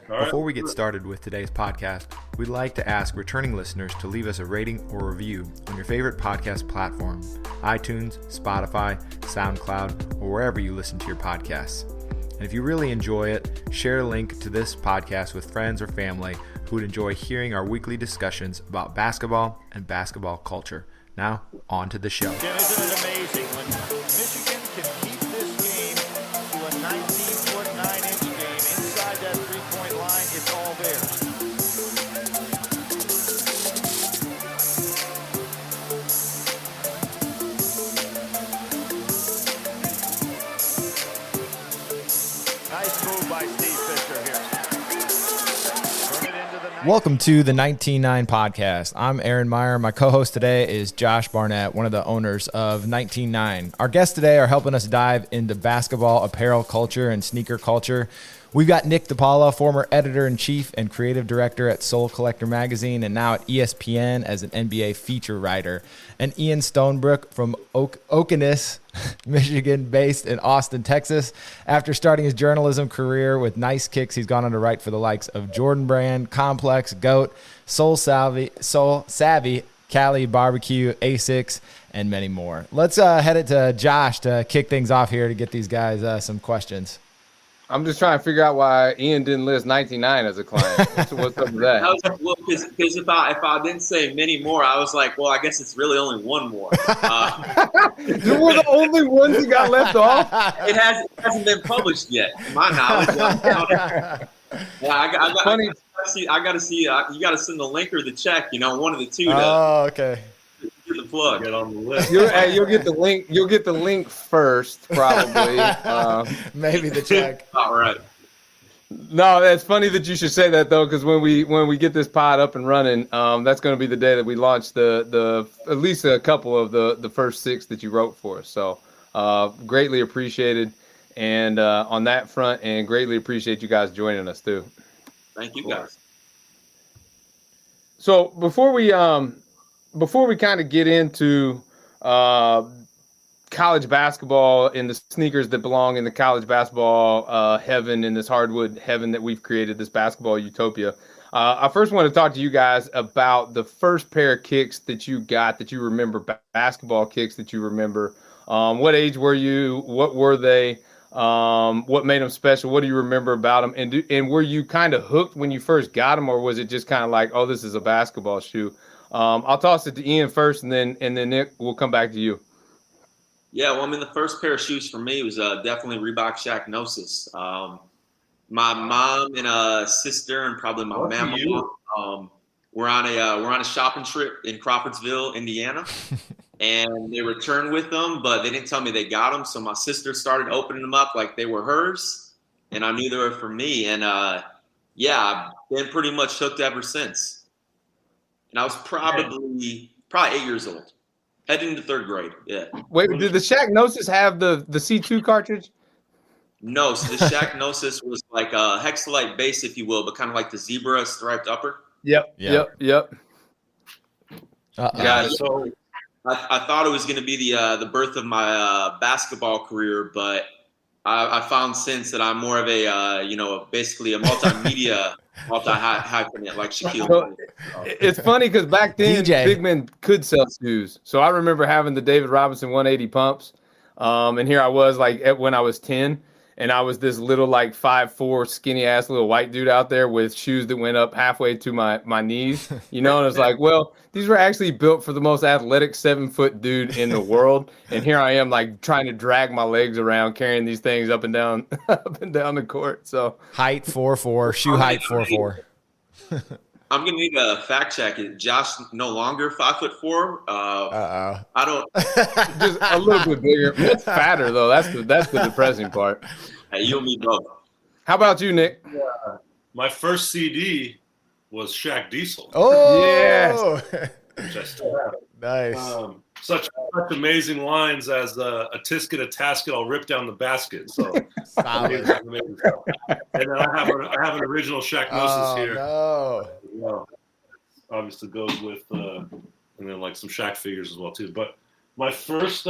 Before we get started with today's podcast, we'd like to ask returning listeners to leave us a rating or review on your favorite podcast platform, iTunes, Spotify, SoundCloud, or wherever you listen to your podcasts. And if you really enjoy it, share a link to this podcast with friends or family who would enjoy hearing our weekly discussions about basketball and basketball culture. Now, on to the show. Jim, isn't it amazing when Michigan can keep this game to a 19-foot, 9-inch game inside that three-point line? It's all theirs. Nice move by Steve Fisher here. Welcome to the 19-9 podcast. I'm Aaron Meyer. My co-host today is Josh Barnett, one of the owners of 19-9. Our guests today are helping us dive into basketball apparel culture and sneaker culture. We've got Nick DePaula, former editor-in-chief and creative director at Soul Collector Magazine and now at ESPN as an NBA feature writer. And Ian Stonebrook from Okemos, Michigan, based in Austin, Texas. After starting his journalism career with Nice Kicks, he's gone on to write for the likes of Jordan Brand, Complex, GOAT, SoleSavy, Cali BBQ, ASICS, and many more. Let's head it to Josh to kick things off here to get these guys some questions. I'm just trying to figure out why Ian didn't list 99 as a client. What's up with that? Because if I didn't say many more, I was like, well, I guess it's really only one more. You were the only ones you got left off? It hasn't been published yet, to my knowledge. I got to see. You got to send the link or the check. One of the two. Okay. Get the plug. Get on the list. You'll get the link. You'll get the link first, probably. Maybe the check. All right. No, it's funny that you should say that though, because when we get this pod up and running, that's going to be the day that we launch the at least a couple of the first 6 that you wrote for us. So greatly appreciated, and on that front, and greatly appreciate you guys joining us too. Thank you guys. So before we kind of get into college basketball and the sneakers that belong in the college basketball heaven, in this hardwood heaven that we've created, this basketball utopia, I first want to talk to you guys about the first pair of kicks that you got, that you remember, basketball kicks that you remember. What age were you? What were they? What made them special? What do you remember about them? And were you kind of hooked when you first got them, or was it just kind of like, oh, this is a basketball shoe? I'll toss it to Ian first, and then Nick, we'll come back to you. Yeah, well, the first pair of shoes for me was definitely Reebok Shaq Gnosis. My mom and sister and probably my mama were on a shopping trip in Crawfordsville, Indiana, and they returned with them, but they didn't tell me they got them. So my sister started opening them up like they were hers, and I knew they were for me. And I've been pretty much hooked ever since. And I was probably 8 years old, heading to 3rd grade. Yeah. Wait, did the Shaq Gnosis have the C2 cartridge? No, so the Shaq Gnosis was like a Hexalite base, if you will, but kind of like the zebra striped upper. Yep. So I thought it was going to be the birth of my basketball career, but I found since that I'm more of a basically a multimedia multi-hyphenate like Shaquille. So, it's funny because back then big men could sell shoes. So I remember having the David Robinson 180 pumps, and here I was when I was 10, and I was this little 5'4" skinny ass little white dude out there with shoes that went up halfway to my knees, and it's like, well, these were actually built for the most athletic 7-foot dude in the world, and here I am trying to drag my legs around carrying these things up and down the court. So height 4'4", shoe height 4'4". I'm gonna need a fact check. Is Josh no longer 5'4"? I don't. Just a little bit bigger. It's fatter though. That's the depressing part. Hey, you and me both. How about you, Nick? My first CD was Shaq Diesel. Oh, yes. Which I still have. Nice. Such amazing lines as a tisket, a tasket, I'll rip down the basket. So solid. And then I have an original Shaq Gnosis here. No. Obviously goes with and then some Shaq figures as well too. But my first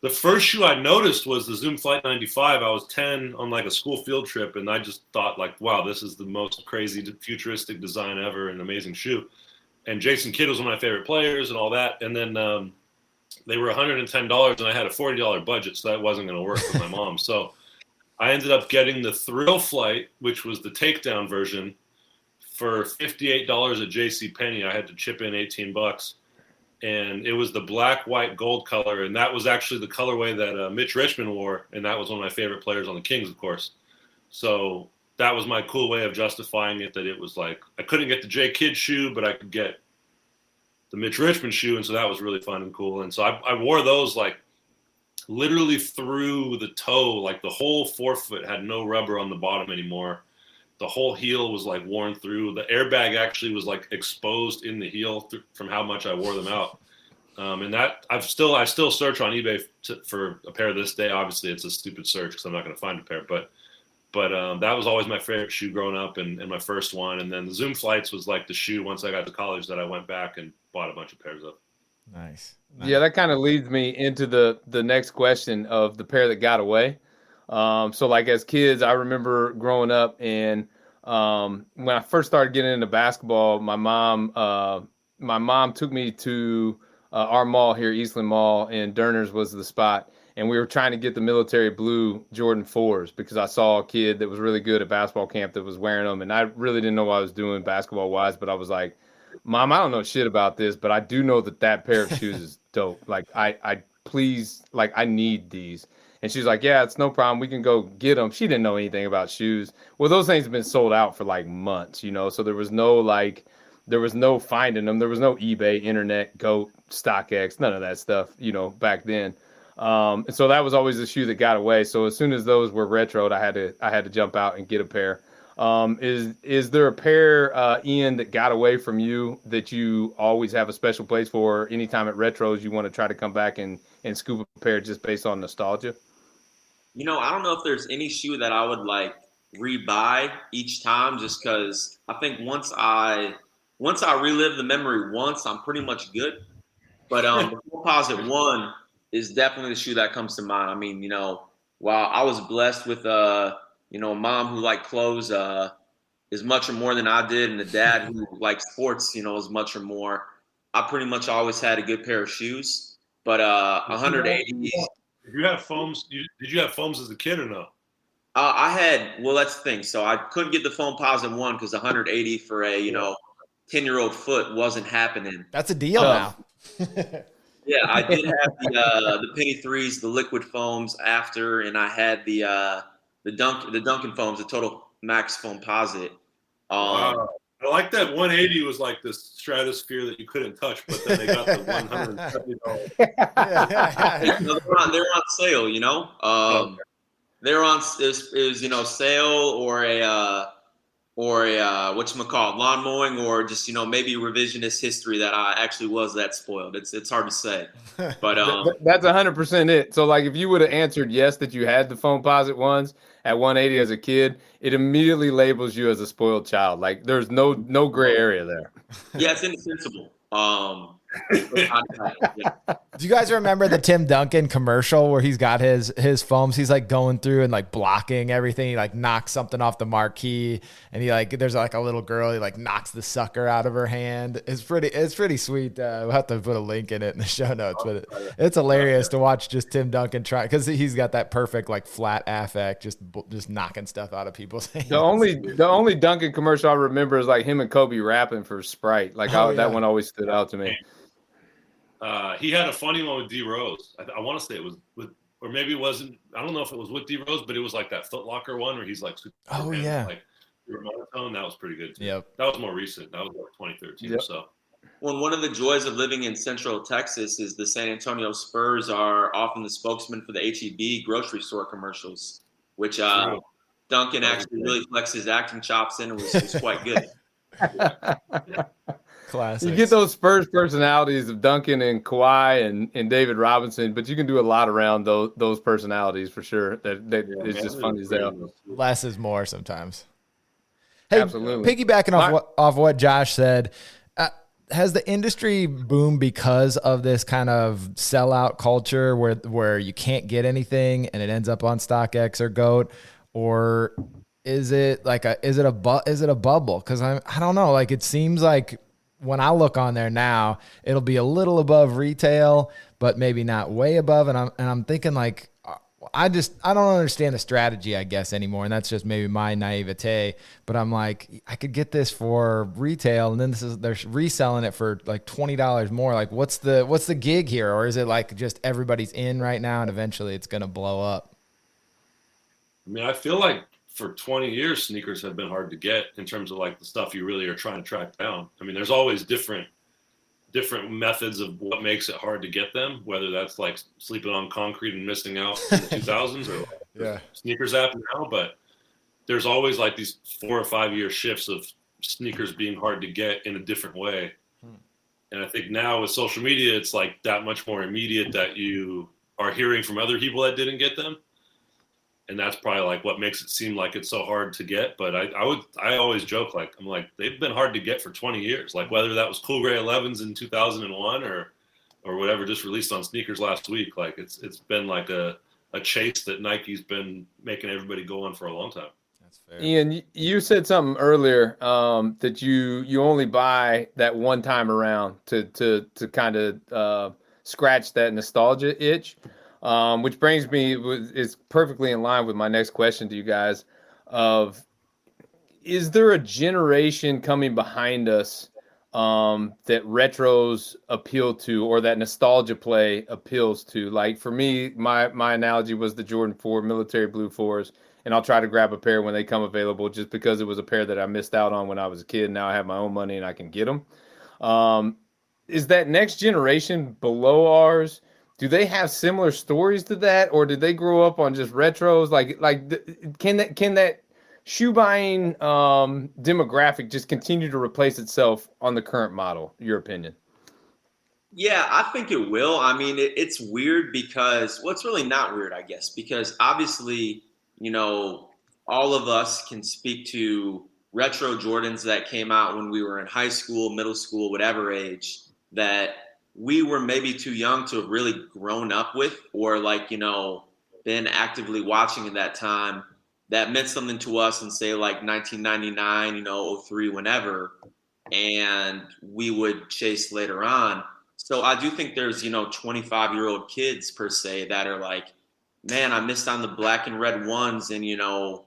The first shoe I noticed was the Zoom Flight 95. I was 10 on like a school field trip, and I just thought like, wow, this is the most crazy futuristic design ever, an amazing shoe. And Jason Kidd was one of my favorite players and all that. And then they were $110, and I had a $40 budget, so that wasn't going to work with my mom. So I ended up getting the Thrill Flight, which was the takedown version, for $58 at JCPenney. I had to chip in $18. And it was the black, white, gold color, and that was actually the colorway that Mitch Richmond wore, and that was one of my favorite players on the Kings, of course. So that was my cool way of justifying it, that it was like I couldn't get the J. Kidd shoe, but I could get the Mitch Richmond shoe, and so that was really fun and cool. And so I wore those like literally through the toe, like the whole forefoot had no rubber on the bottom anymore. The whole heel was like worn through. The airbag actually was like exposed in the heel from how much I wore them out. And that I still search on eBay for a pair this day. Obviously, it's a stupid search because I'm not going to find a pair. But that was always my favorite shoe growing up and my first one. And then the Zoom Flights was like the shoe once I got to college that I went back and bought a bunch of pairs of. Nice. Yeah, that kind of leads me into the next question of the pair that got away. So like as kids, I remember growing up, and when I first started getting into basketball, my mom took me to our mall here, Eastland Mall, and Derner's was the spot. And we were trying to get the military blue Jordan 4s because I saw a kid that was really good at basketball camp that was wearing them. And I really didn't know what I was doing basketball wise, but I was like, Mom, I don't know shit about this, but I do know that pair of shoes is dope. Like I please, like I need these. And she's like, yeah, it's no problem. We can go get them. She didn't know anything about shoes. Well, those things have been sold out for like months, so there was no finding them. There was no eBay, internet, GOAT, StockX, none of that stuff, back then. And so that was always the shoe that got away. So as soon as those were retroed, I had to jump out and get a pair. Is there a pair, Ian, that got away from you that you always have a special place for? Anytime at retros, you want to try to come back and scoop a pair just based on nostalgia? I don't know if there's any shoe that I would like rebuy each time, just because I think once I relive the memory once, I'm pretty much good. But the Composite 1 is definitely the shoe that comes to mind. I mean, while I was blessed with a mom who liked clothes as much or more than I did, and a dad who liked sports, as much or more, I pretty much always had a good pair of shoes. But 180. Did you have foams? Did you have foams as a kid or no? Well, that's the thing. So I couldn't get the Foamposite 1 because 180 for a 10-year-old foot wasn't happening. That's a deal now. Yeah, I did have the Penny 3s, the liquid foams after, and I had the Duncan foams, the Total Max Foamposite. Wow. I like that 180 was like this stratosphere that you couldn't touch, but then they got the $170. They're on sale, They're on sale or a whatchamacallit, lawn mowing, or just maybe revisionist history that I actually was that spoiled. It's hard to say, but that's 100% it. So like if you would have answered yes that you had the Foamposite ones at 180 as a kid, it immediately labels you as a spoiled child. Like there's no gray area there. Yeah, it's insensible. Do you guys remember the Tim Duncan commercial where he's got his foams? He's like going through and like blocking everything. He like knocks something off the marquee, and there's like a little girl. He like knocks the sucker out of her hand. It's pretty sweet. We'll have to put a link in it in the show notes, but it's hilarious to watch just Tim Duncan try, because he's got that perfect like flat affect, just knocking stuff out of people's hands. The only Duncan commercial I remember is like him and Kobe rapping for Sprite. Like that one always stood out to me. He had a funny one with D Rose. I want to say it was with, or maybe it wasn't. I don't know if it was with D Rose, but it was like that Foot Locker one where he's like, like monotone. That was pretty good too. Yep. That was more recent. That was like 2013 or so. Well, one of the joys of living in Central Texas is the San Antonio Spurs are often the spokesman for the HEB grocery store commercials, which Duncan actually really flexed his acting chops in and was quite good. Classics. You get those Spurs personalities of Duncan and Kawhi and David Robinson, but you can do a lot around those personalities for sure. It's just fun as hell. Less is more sometimes. Hey, absolutely. Piggybacking off what Josh said, has the industry boomed because of this kind of sellout culture where you can't get anything and it ends up on StockX or GOAT, or is it a bubble? Because I don't know. Like, it seems like when I look on there now, it'll be a little above retail, but maybe not way above. And I'm thinking, like, I don't understand the strategy, I guess, anymore. And that's just maybe my naivete, but I'm like, I could get this for retail, and then they're reselling it for like $20 more. Like, what's the gig here? Or is it like just everybody's in right now and eventually it's going to blow up? I mean, I feel like for 20 years, sneakers have been hard to get in terms of like the stuff you really are trying to track down. I mean, there's always different methods of what makes it hard to get them, whether that's like sleeping on concrete and missing out in the 2000s or like sneakers app now. But there's always like these 4 or 5 year shifts of sneakers being hard to get in a different way. And I think now with social media, it's like that much more immediate that you are hearing from other people that didn't get them. And that's probably like what makes it seem like it's so hard to get. But I always joke, like, I'm like, they've been hard to get for 20 years. Like, whether that was Cool Gray 11s in 2001 or whatever just released on sneakers last week, like it's been like a chase that Nike's been making everybody go on for a long time. That's fair. Ian, you said something earlier that you only buy that one time around to kind of scratch that nostalgia itch. Which brings me is perfectly in line with my next question to you guys is there a generation coming behind us that retros appeal to, or that nostalgia play appeals to? Like, for me, my analogy was the Jordan 4 military blue 4s, and I'll try to grab a pair when they come available just because it was a pair that I missed out on when I was a kid. Now I have my own money and I can get them. Is that next generation below ours? Do they have similar stories to that, or did they grow up on just retros? Can that shoe buying demographic just continue to replace itself on the current model? Your opinion? Yeah, I think it will. I mean, it's weird because, well, it's really not weird, I guess, because obviously, you know, all of us can speak to retro Jordans that came out when we were in high school, middle school, whatever age, that we were maybe too young to have really grown up with, or like, you know, been actively watching at that time, that meant something to us in, say, like 1999, you know, 03, whenever, and we would chase later on. So I do think there's, you know, 25-year-old kids per se that are like, man, I missed on the black and red ones, and, you know,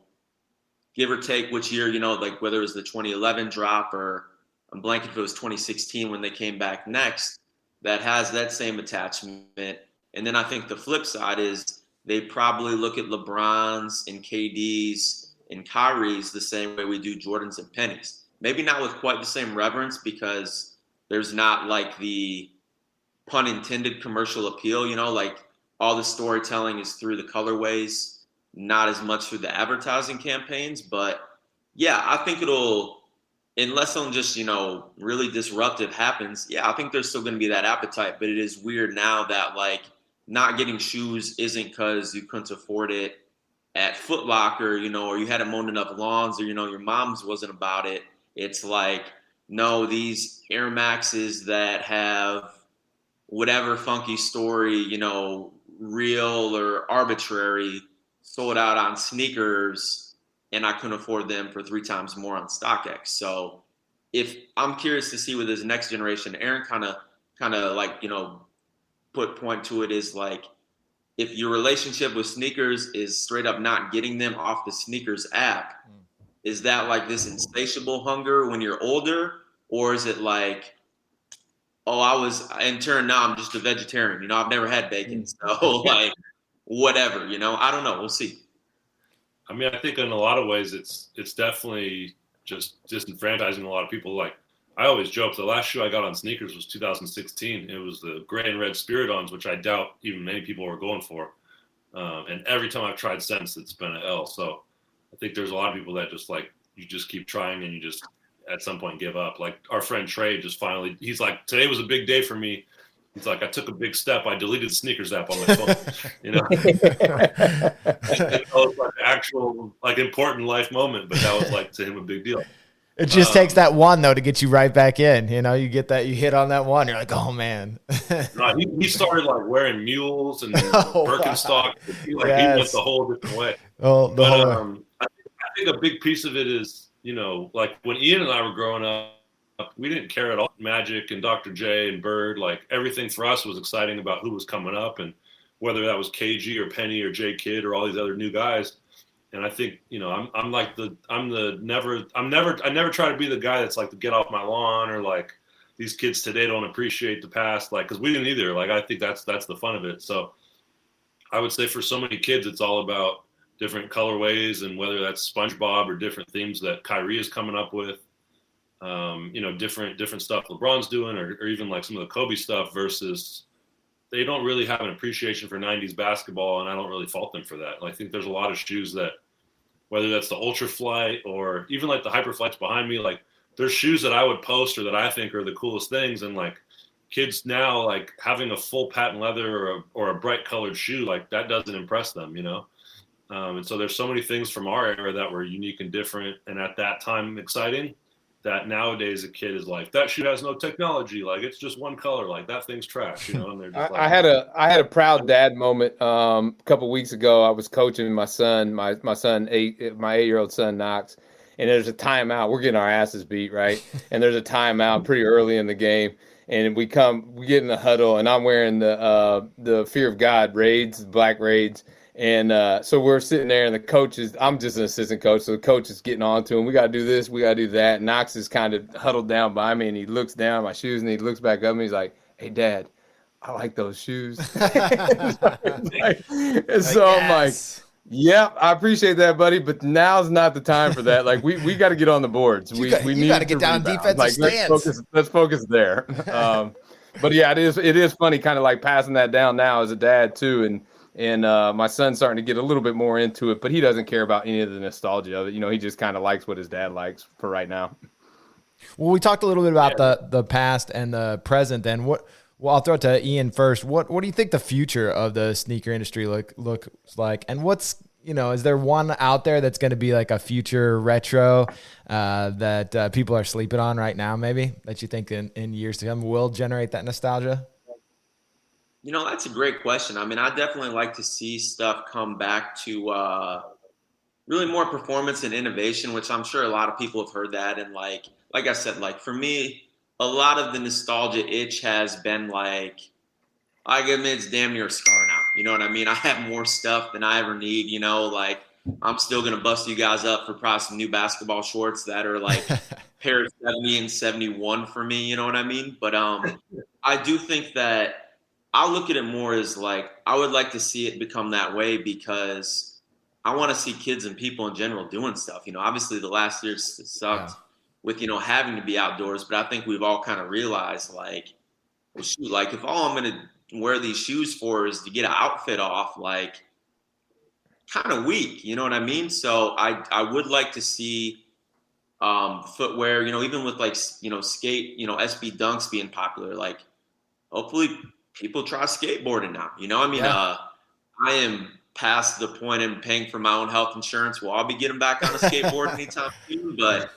give or take which year, you know, like whether it was the 2011 drop, or I'm blanking if it was 2016 when they came back next, that has that same attachment. And then I think the flip side is they probably look at LeBron's and KD's and Kyrie's the same way we do Jordans and Pennies. Maybe not with quite the same reverence, because there's not like the pun intended commercial appeal, you know, like all the storytelling is through the colorways, not as much through the advertising campaigns. But yeah, I think it'll, unless something just, you know, really disruptive happens, yeah, I think there's still going to be that appetite. But it is weird now that, like, not getting shoes isn't because you couldn't afford it at Foot Locker, you know, or you hadn't mowed enough lawns, or, you know, your mom's wasn't about it. It's like, no, these Air Maxes that have whatever funky story, you know, real or arbitrary, sold out on sneakers, and I couldn't afford them for 3 times more on StockX. So if I'm curious to see with this next generation, Aaron kind of like, you know, put point to it is like, if your relationship with sneakers is straight up not getting them off the sneakers app, is that like this insatiable hunger when you're older? Or is it like, oh, in turn, now I'm just a vegetarian, you know, I've never had bacon. So like, whatever, you know, I don't know. We'll see. I mean, I think in a lot of ways it's definitely just disenfranchising a lot of people. Like, I always joke, the last shoe I got on sneakers was 2016. It was the gray and red Spiridons, which I doubt even many people were going for. And every time I've tried since, it's been an L. So I think there's a lot of people that just like, you just keep trying and you just at some point give up. Like our friend Trey just finally, he's like, today was a big day for me. He's like, I took a big step. I deleted the sneakers app on my phone. You know, it was like an actual, like, important life moment, but that was like to him a big deal. It just takes that one though to get you right back in. You know, you get that, you hit on that one, you're like, oh man. Right. He started like wearing mules and Birkenstock. He went the whole different way. Oh, I think a big piece of it is, you know, like when Ian and I were growing up, we didn't care at all. Magic and Dr. J and Bird, like everything for us was exciting about who was coming up, and whether that was KG or Penny or J Kidd or all these other new guys. And I think, you know, I never try to be the guy that's like to get off my lawn, or like these kids today don't appreciate the past, like, because we didn't either. Like, I think that's the fun of it. So I would say for so many kids, it's all about different colorways, and whether that's SpongeBob or different themes that Kyrie is coming up with, you know, different stuff LeBron's doing, or even like some of the Kobe stuff, versus they don't really have an appreciation for 90s basketball, and I don't really fault them for that. I think there's a lot of shoes that, whether that's the Ultra Flight or even like the Hyper Flights behind me, like there's shoes that I would post or that I think are the coolest things, and like kids now, like having a full patent leather or a bright colored shoe, like that doesn't impress them, you know? And so there's so many things from our era that were unique and different, and at that time exciting, that nowadays a kid is like, that shoe has no technology, like it's just one color, like that thing's trash, you know. And they're just I had a proud dad moment a couple weeks ago. I was coaching my son, my 8-year-old son Knox, and there's a timeout. We're getting our asses beat, right? And there's a timeout pretty early in the game, and we get in the huddle, and I'm wearing the Fear of God Raids, black Raids. And so we're sitting there, and the coach I'm just an assistant coach, so the coach is getting on to him. We got to do this, we got to do that. Knox is kind of huddled down by me, and he looks down at my shoes, and he looks back up, and he's like, "Hey, Dad, I like those shoes." And so I'm like, "Yep, I appreciate that, buddy, but now's not the time for that. Like, we got to get on the boards. We need to get down defensive stance. Let's focus there." But yeah, it is funny, kind of like passing that down now as a dad too, and my son's starting to get a little bit more into it, but he doesn't care about any of the nostalgia of it. You know, he just kind of likes what his dad likes for right now. Well, we talked a little bit about the past and the present. Then I'll throw it to Ian first. What do you think the future of the sneaker industry looks like? And what's, you know, is there one out there that's going to be like a future retro that people are sleeping on right now, maybe, that you think in years to come will generate that nostalgia? You know, that's a great question. I mean, I definitely like to see stuff come back to really more performance and innovation, which I'm sure a lot of people have heard that. And like I said, like for me, a lot of the nostalgia itch has been like, I admit it's damn near a scar now. You know what I mean? I have more stuff than I ever need, you know, like I'm still going to bust you guys up for probably some new basketball shorts that are like pair of 70 and 71 for me. You know what I mean? But I do think that I look at it more as like, I would like to see it become that way, because I want to see kids and people in general doing stuff. You know, obviously the last year sucked with, you know, having to be outdoors, but I think we've all kind of realized like, well, shoot, like if all I'm going to wear these shoes for is to get an outfit off, like kind of weak, you know what I mean? So I would like to see footwear, you know, even with like, you know, skate, you know, SB Dunks being popular, like hopefully people try skateboarding now. You know, I mean, I am past the point in paying for my own health insurance. Well, I'll be getting back on a skateboard anytime soon. But,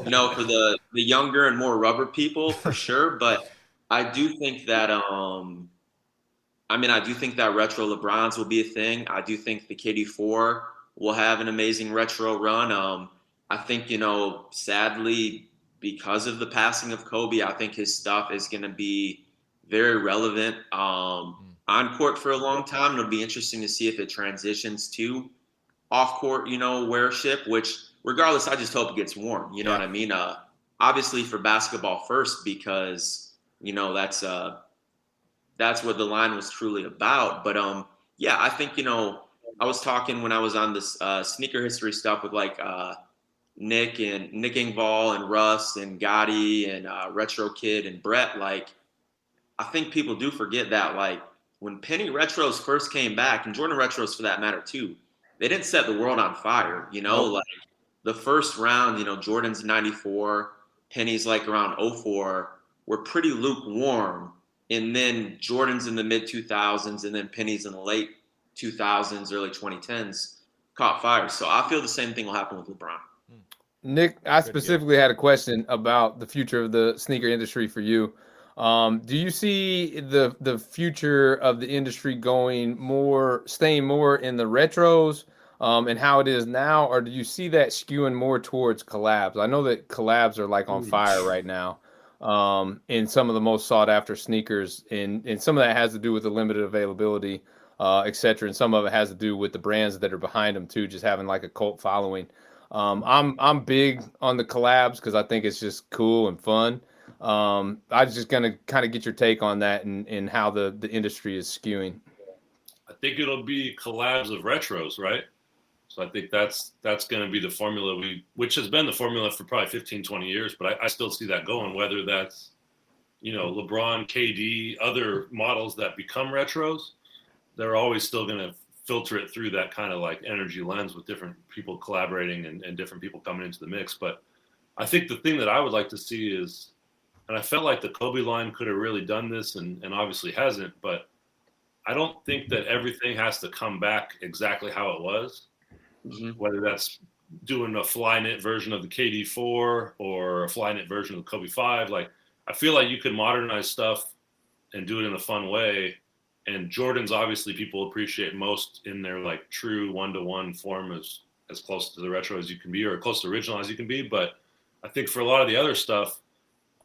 you know, for the younger and more rubber people, for sure. But I do think that, I do think that retro LeBrons will be a thing. I do think the KD4 will have an amazing retro run. I think, you know, sadly, because of the passing of Kobe, I think his stuff is going to be very relevant on court for a long time. It'll be interesting to see if it transitions to off court, you know, wearship, which regardless, I just hope it gets worn. You know what I mean? Obviously for basketball first, because, you know, that's what the line was truly about. But I think, you know, I was talking when I was on this sneaker history stuff with like Nick Engvall and Russ and Gotti and Retro Kid and Brett, like, I think people do forget that, like, when Penny Retros first came back, and Jordan Retros for that matter too, they didn't set the world on fire, you know? Like, the first round, you know, Jordan's 94, Penny's like around 04, were pretty lukewarm. And then Jordan's in the mid-2000s, and then Penny's in the late 2000s, early 2010s, caught fire. So I feel the same thing will happen with LeBron. Nick, I specifically had a question about the future of the sneaker industry for you. Do you see the future of the industry staying more in the retros and how it is now, or do you see that skewing more towards collabs? I know that collabs are like on fire right now in some of the most sought after sneakers, and some of that has to do with the limited availability, et cetera, and some of it has to do with the brands that are behind them too, just having like a cult following. I'm big on the collabs because I think it's just cool and fun. I was just gonna kind of get your take on that and how the industry is skewing. I think it'll be collabs of retros, right? So I think that's going to be the formula which has been the formula for probably 15, 20 years, but I still see that going, whether that's, LeBron, KD, other models that become retros, they're always still going to filter it through that kind of like energy lens with different people collaborating and different people coming into the mix. But I think the thing that I would like to see is, and I felt like the Kobe line could have really done this and obviously hasn't, but I don't think that everything has to come back exactly how it was, whether that's doing a fly knit version of the KD4 or a fly knit version of the Kobe 5. Like, I feel like you could modernize stuff and do it in a fun way. And Jordans, obviously, people appreciate most in their like true one-to-one form as close to the retro as you can be, or close to original as you can be. But I think for a lot of the other stuff,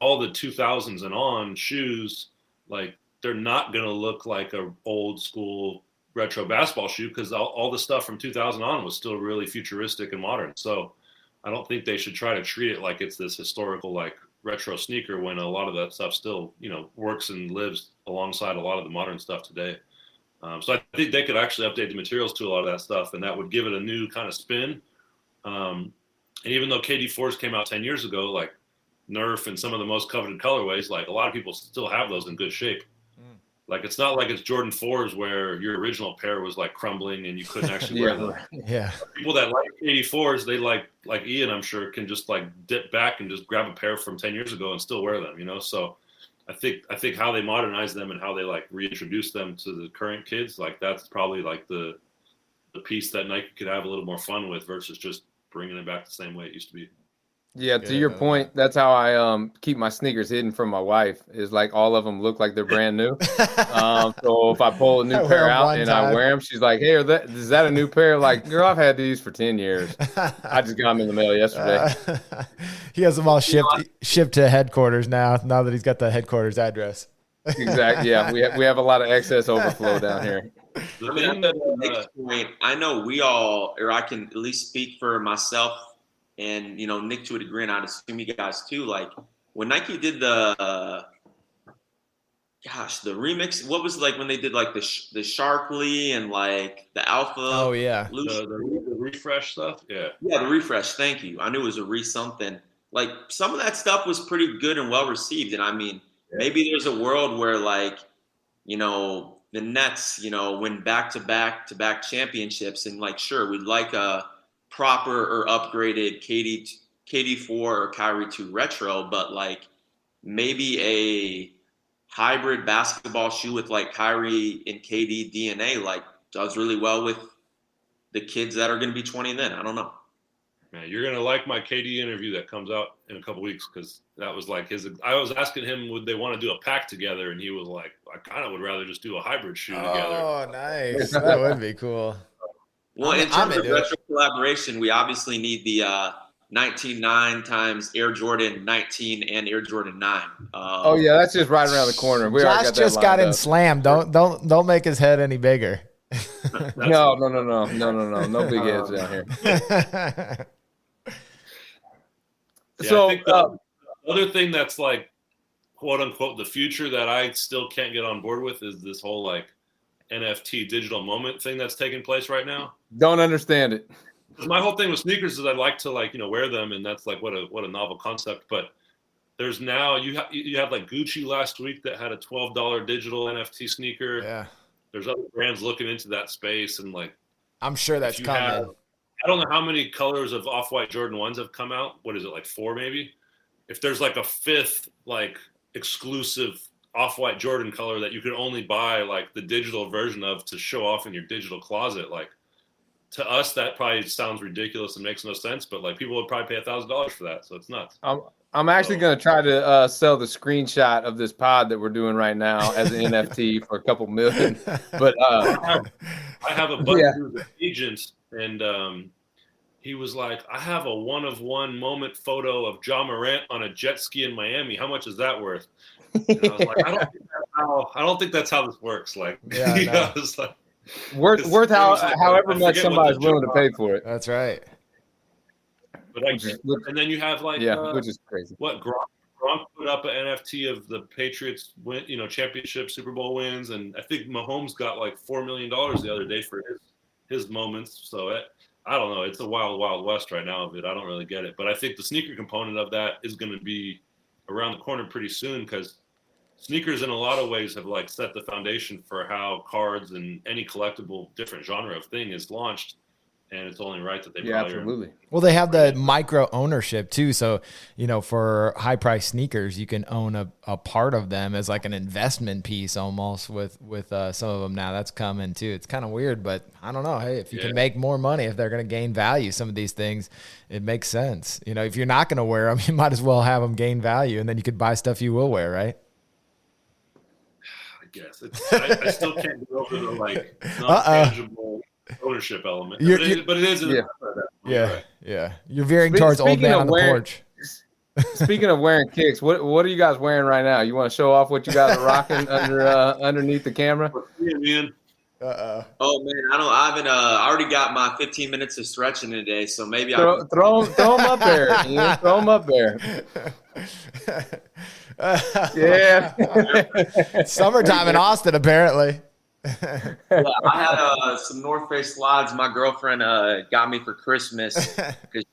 all the 2000s and on shoes, like they're not going to look like a old school retro basketball shoe because all the stuff from 2000 on was still really futuristic and modern. So I don't think they should try to treat it like it's this historical like retro sneaker when a lot of that stuff still, works and lives alongside a lot of the modern stuff today. So I think they could actually update the materials to a lot of that stuff, and that would give it a new kind of spin. And even though KD4s came out 10 years ago, like Nerf and some of the most coveted colorways, like a lot of people still have those in good shape. Like, it's not like it's Jordan 4s where your original pair was like crumbling and you couldn't actually wear them. Yeah. People that like 84s, they like Ian, I'm sure, can just like dip back and just grab a pair from 10 years ago and still wear them, So I think how they modernize them and how they like reintroduce them to the current kids, like that's probably like the piece that Nike could have a little more fun with versus just bringing it back the same way it used to be. Yeah, to your point, that's how I keep my sneakers hidden from my wife. Is like all of them look like they're brand new. So if I pull a new pair out and I wear them, she's like, "Hey, is that a new pair?" Like, girl, I've had these for 10 years. I just got them in the mail yesterday. He has them all shipped to headquarters now that he's got the headquarters address. Exactly. Yeah, we have a lot of excess overflow down here. I know we all, or I can at least speak for myself. And, Nick to a degree, and I'd assume you guys too, like when Nike did the remix, what was like when they did like the Sharply and like the Alpha? Oh, yeah. The refresh stuff? Yeah. Yeah, the refresh. Thank you. I knew it was a something. Like some of that stuff was pretty good and well received. And I mean, maybe there's a world where like, the Nets, win back-to-back championships. And like, sure, we'd like a proper or upgraded KD4 or Kyrie 2 retro, but like maybe a hybrid basketball shoe with like Kyrie and KD DNA like does really well with the kids that are going to be 20 then. I don't know. Man, you're going to like my KD interview that comes out in a couple weeks because that was like I was asking him, would they want to do a pack together? And he was like, I kind of would rather just do a hybrid shoe together. Oh, nice. That would be cool. Well, in terms of retro collaboration, we obviously need the 19.9 times Air Jordan 19 and Air Jordan 9. Oh yeah, that's just right around the corner. Josh just got in slammed. Don't make his head any bigger. No big heads down here. So I think the other thing that's like quote unquote the future that I still can't get on board with is this whole like NFT digital moment thing that's taking place right now. Don't understand it. My whole thing with sneakers is I like to like wear them, and that's like what a novel concept. But there's now you had like Gucci last week that had a $12 digital NFT sneaker. Yeah. There's other brands looking into that space, and like I'm sure that's coming. I don't know how many colors of Off-White Jordan 1s have come out. What is it, like 4 maybe? If there's like a fifth like exclusive Off-White Jordan color that you can only buy like the digital version of to show off in your digital closet, like to us, that probably sounds ridiculous and makes no sense, but like people would probably pay $1,000 for that. So it's nuts. I'm actually going to try to sell the screenshot of this pod that we're doing right now as an NFT for a couple million. But I have a buddy who's an agent, and he was like, I have a one-of-one moment photo of Ja Morant on a jet ski in Miami. How much is that worth? And I was like, I don't think that's how this works. Like, it's like worth however much somebody's willing to pay for it. That's right. But and then you have like which is crazy. What Gronk put up an NFT of the Patriots win, championship, Super Bowl wins, and I think Mahomes got like $4 million the other day for his moments. So I don't know. It's a wild, wild west right now of it. I don't really get it, but I think the sneaker component of that is going to be around the corner pretty soon, because sneakers in a lot of ways have like set the foundation for how cards and any collectible different genre of thing is launched. And it's only right that they probably absolutely. Well, they have the micro ownership too. So, for high price sneakers, you can own a part of them as like an investment piece almost with some of them now. That's coming too. It's kind of weird, but I don't know. Hey, if you can make more money, if they're going to gain value, some of these things, it makes sense. If you're not going to wear them, you might as well have them gain value, and then you could buy stuff you will wear, right? I guess. I still can't get over the like non-tangible ownership element, but it is. Yeah. You're veering towards old man on the porch. Speaking of wearing kicks, what are you guys wearing right now? You want to show off what you guys are rocking underneath the camera? Oh man, I already got my 15 minutes of stretching today, so maybe throw them up there. Ian. Throw them up there. It's summertime in Austin, apparently. Yeah, I had some North Face slides my girlfriend got me for Christmas, because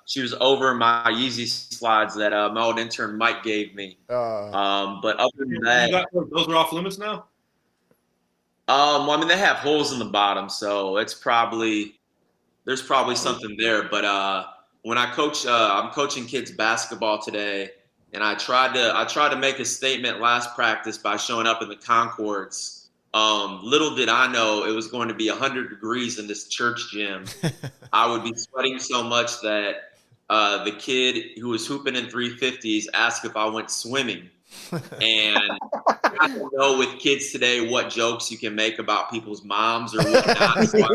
she was over my Yeezy slides that my old intern Mike gave me. But other than that, those are off limits now. Well, I mean, they have holes in the bottom, so there's probably something there. But when I coach, I'm coaching kids basketball today, and I tried to make a statement last practice by showing up in the Concords. Little did I know it was going to be 100 degrees in this church gym. I would be sweating so much that the kid who was hooping in 350s asked if I went swimming. And I don't know with kids today what jokes you can make about people's moms or whatnot. So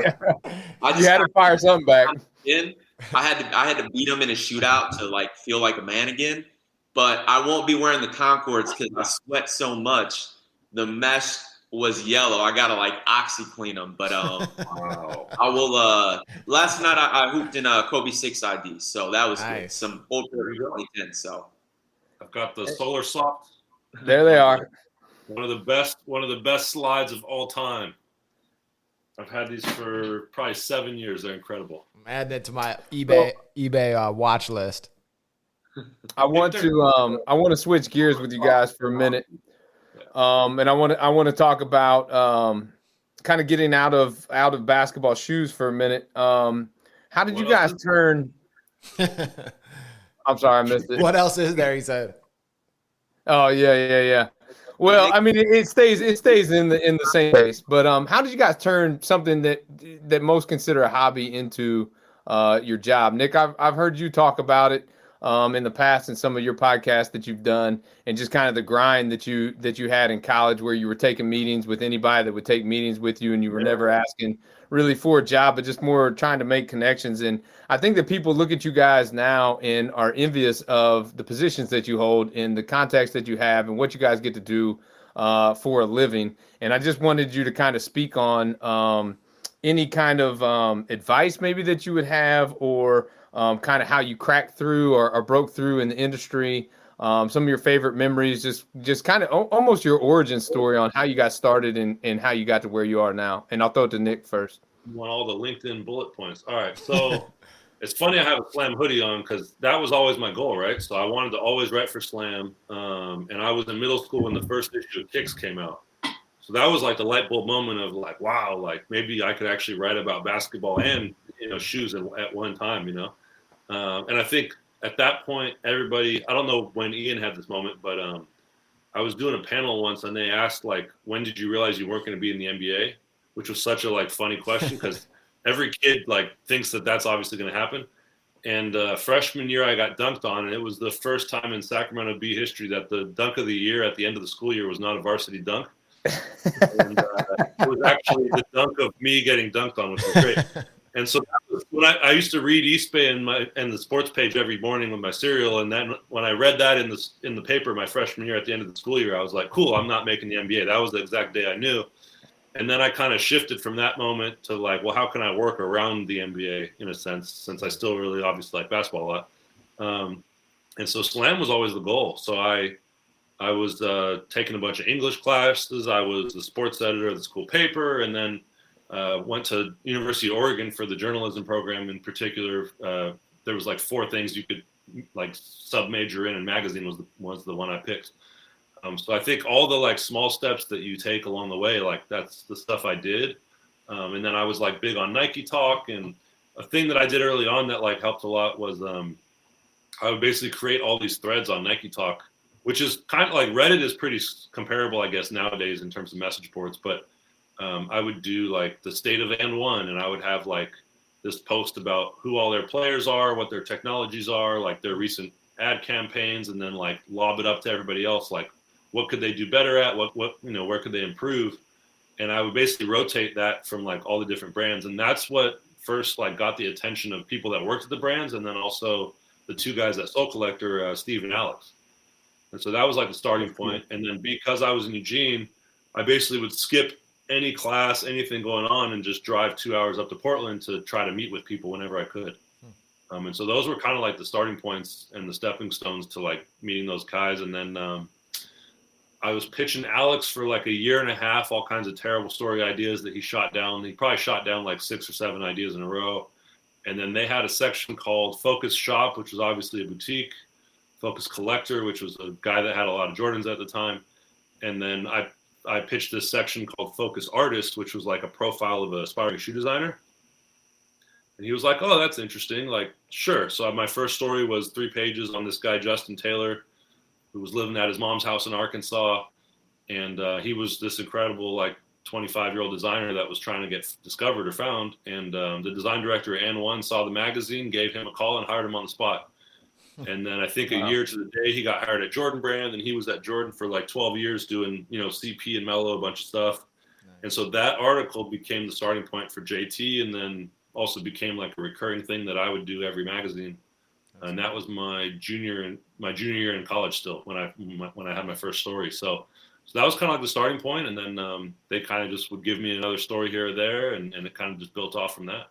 I just you had to fire something back. I had to beat him in a shootout to like feel like a man again. But I won't be wearing the Concords because I sweat so much. The mesh was yellow. I gotta like OxyClean them, but I will. Last night I hooped in Kobe 6 IDs, so that was good. Some old 2010. So I've got the Solar Soft. There they are. One of the best slides of all time. I've had these for probably 7 years. They're incredible. I'm adding it to my eBay watch list. I want to switch gears with you guys for a minute. And I want to talk about kind of getting out of basketball shoes for a minute. How did you guys turn? I'm sorry, I missed it. What else is there? He said. Oh yeah. Well, I mean, it stays in the same place. But how did you guys turn something that most consider a hobby into your job? Nick, I've heard you talk about it in the past in some of your podcasts that you've done, and just kind of the grind that you had in college, where you were taking meetings with anybody that would take meetings with you, and you were never asking really for a job, but just more trying to make connections. And I think that people look at you guys now and are envious of the positions that you hold in the context that you have and what you guys get to do for a living. And I just wanted you to kind of speak on any kind of advice maybe that you would have, or kind of how you cracked through or broke through in the industry. Some of your favorite memories, just kind of almost your origin story on how you got started and how you got to where you are now. And I'll throw it to Nick first. You want all the LinkedIn bullet points. All right. So it's funny I have a Slam hoodie on because that was always my goal, right? So I wanted to always write for Slam. And I was in middle school when the first issue of Kicks came out. So that was like the light bulb moment of like, wow, like maybe I could actually write about basketball and, shoes at one time, And I think at that point, everybody, I don't know when Ian had this moment, but I was doing a panel once and they asked, like, when did you realize you weren't going to be in the NBA? Which was such a, like, funny question because every kid like thinks that that's obviously going to happen. And freshman year, I got dunked on, and it was the first time in Sacramento Bee history that the dunk of the year at the end of the school year was not a varsity dunk. And it was actually the dunk of me getting dunked on, which was great. And so that was when I used to read East Bay and the sports page every morning with my cereal, and then when I read that in the paper my freshman year at the end of the school year, I was like, cool, I'm not making the NBA. That was the exact day I knew. And then I kind of shifted from that moment to like, well, how can I work around the NBA in a sense, since I still really obviously like basketball a lot. And so slam was always the goal. So I was taking a bunch of English classes. I was the sports editor of the school paper, and then went to University of Oregon for the journalism program in particular. There was like 4 things you could like sub-major in, and magazine was the one I picked. So I think all the like small steps that you take along the way, like that's the stuff I did. And then I was like big on Nike Talk, and a thing that I did early on that like helped a lot was I would basically create all these threads on Nike Talk, which is kind of like Reddit is pretty comparable, I guess, nowadays in terms of message boards. But I would do like the state of N1, and I would have like this post about who all their players are, what their technologies are, like their recent ad campaigns, and then like lob it up to everybody else, like what could they do better at, what where could they improve. And I would basically rotate that from like all the different brands, and that's what first like got the attention of people that worked at the brands, and then also the 2 guys at Soul Collector, Steve and Alex. And so that was like the starting point. And then because I was in Eugene, I basically would skip any class, anything going on, and just drive 2 hours up to Portland to try to meet with people whenever I could. And so those were kind of like the starting points and the stepping stones to like meeting those guys. And then I was pitching Alex for like a year and a half, all kinds of terrible story ideas that he shot down. He probably shot down like 6 or 7 ideas in a row. And then they had a section called Focus Shop, which was obviously a boutique, Focus Collector, which was a guy that had a lot of Jordans at the time. And then I pitched this section called Focus Artist, which was like a profile of an aspiring shoe designer. And he was like, oh, that's interesting. Like, sure. So my first story was 3 pages on this guy, Justin Taylor, who was living at his mom's house in Arkansas. And he was this incredible, like, 25-year-old designer that was trying to get discovered or found. And the design director at N1 saw the magazine, gave him a call, and hired him on the spot. And then I think a year to the day, he got hired at Jordan Brand, and he was at Jordan for like 12 years doing, CP and Mellow, a bunch of stuff. Nice. And so that article became the starting point for JT, and then also became like a recurring thing that I would do every magazine. And that was my junior year in college still when I had my first story. So that was kind of like the starting point, and then they kind of just would give me another story here or there, and it kind of just built off from that.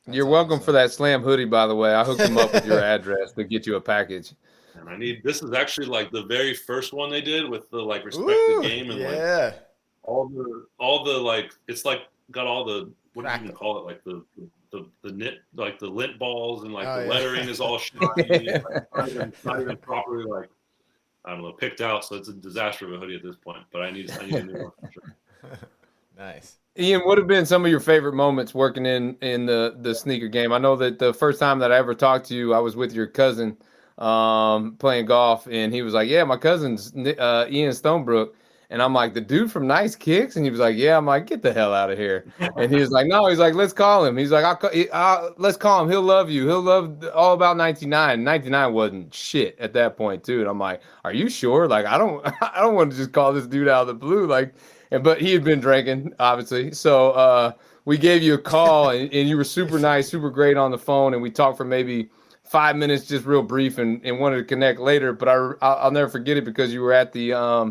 You're welcome for that Slam hoodie, by the way. I hooked them up with your address to get you a package. And this is actually like the very first one they did with the like respect the game and like all the like it's like got all the what do you even call it, like the knit, like the lint balls, and like the lettering is all shiny, like, not even properly like I don't know picked out. So it's a disaster of a hoodie at this point. But I need a new one for sure. Nice. Ian, what have been some of your favorite moments working in the sneaker game? I know that the first time that I ever talked to you, I was with your cousin playing golf, and he was like, yeah, my cousin's Ian Stonebrook. And I'm like, the dude from Nice Kicks? And he was like, yeah. I'm like, get the hell out of here. And he was like, no. He's like, let's call him. He's like, let's call him. He'll love you. He'll love all about 99. 99 wasn't shit at that point, too. And I'm like, are you sure? Like, I don't want to just call this dude out of the blue. Like, but he had been drinking, obviously. So we gave you a call, and you were super nice, super great on the phone. And we talked for maybe 5 minutes, just real brief, and wanted to connect later. But I'll never forget it because you were at the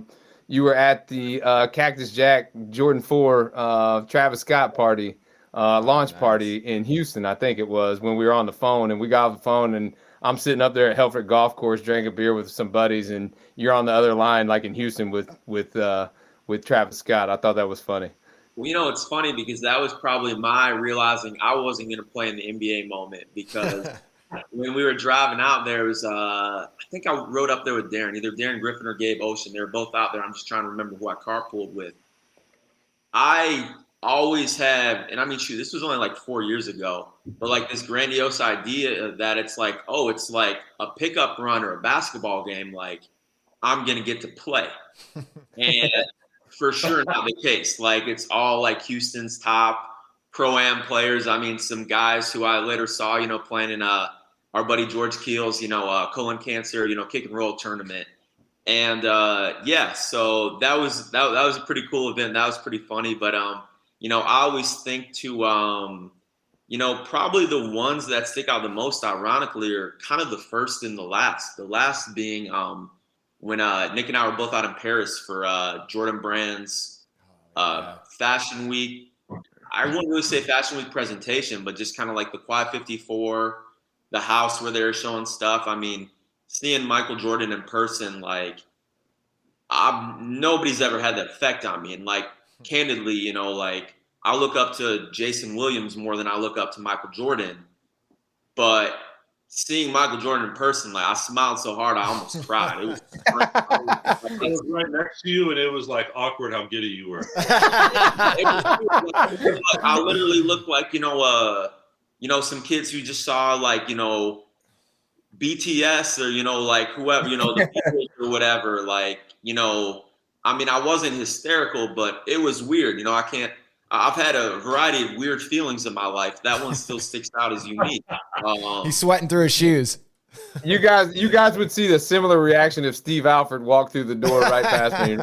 Cactus Jack Jordan 4 Travis Scott party, launch party in Houston, I think it was, when we were on the phone. And we got off the phone, and I'm sitting up there at Helfrich Golf Course drinking beer with some buddies, and you're on the other line, like in Houston with Travis Scott. I thought that was funny. Well, it's funny because that was probably my realizing I wasn't going to play in the NBA moment, because when we were driving out there, it was I think I rode up there with Darren, either Darren Griffin or Gabe Ocean. They were both out there. I'm just trying to remember who I carpooled with. I always have, and I mean, shoot, this was only like 4 years ago, but like this grandiose idea that it's like, oh, it's like a pickup run or a basketball game, like I'm going to get to play. And for sure not the case. Like it's all like Houston's top, pro-am players. I mean, some guys who I later saw, you know, playing in our buddy George Keel's, you know, colon cancer, you know, kick and roll tournament. And yeah, so that was a pretty cool event. That was pretty funny. But you know, I always think to you know, probably the ones that stick out the most, ironically, are kind of the first and the last. The last being when Nick and I were both out in Paris for Jordan Brand's Fashion Week. I wouldn't really say Fashion Week presentation, but just kind of like the Quad 54, the house where they were showing stuff. I mean, seeing Michael Jordan in person, like, nobody's ever had that effect on me. And like, candidly, you know, like, I look up to Jason Williams more than I look up to Michael Jordan. But seeing Michael Jordan in person, like, I smiled so hard I almost cried. It was I was right next to you, and it was like awkward how giddy you were. I literally looked like, you know, some kids who just saw, like, you know, BTS or, you know, like whoever, you know, the Beatles or whatever. Like, you know, I mean, I wasn't hysterical, but it was weird. You know, I've had a variety of weird feelings in my life. That one still sticks out as unique. He's sweating through his shoes. You guys would see the similar reaction if Steve Alford walked through the door right past me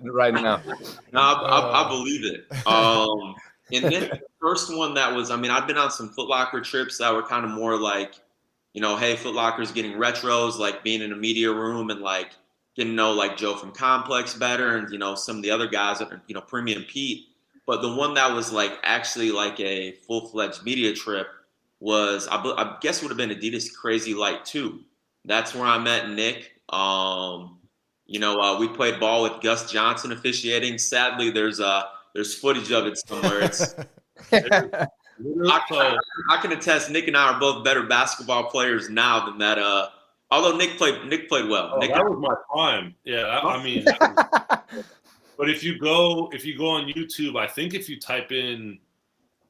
right now. No, I believe it. And then the first one that was, I mean, I've been on some Foot Locker trips that were kind of more like, you know, hey, Foot Locker's getting retros, like being in a media room and like getting to know like Joe from Complex better and, you know, some of the other guys, you know, Premium Pete. But the one that was like actually like a full-fledged media trip was, I guess would have been Adidas Crazy Light 2. That's where I met Nick. You know, we played ball with Gus Johnson officiating. Sadly, there's footage of it somewhere. I can attest Nick and I are both better basketball players now than that. Although Nick played well. Oh, Nick, that was my prime. Yeah, I mean, but if you go on YouTube, I think if you type in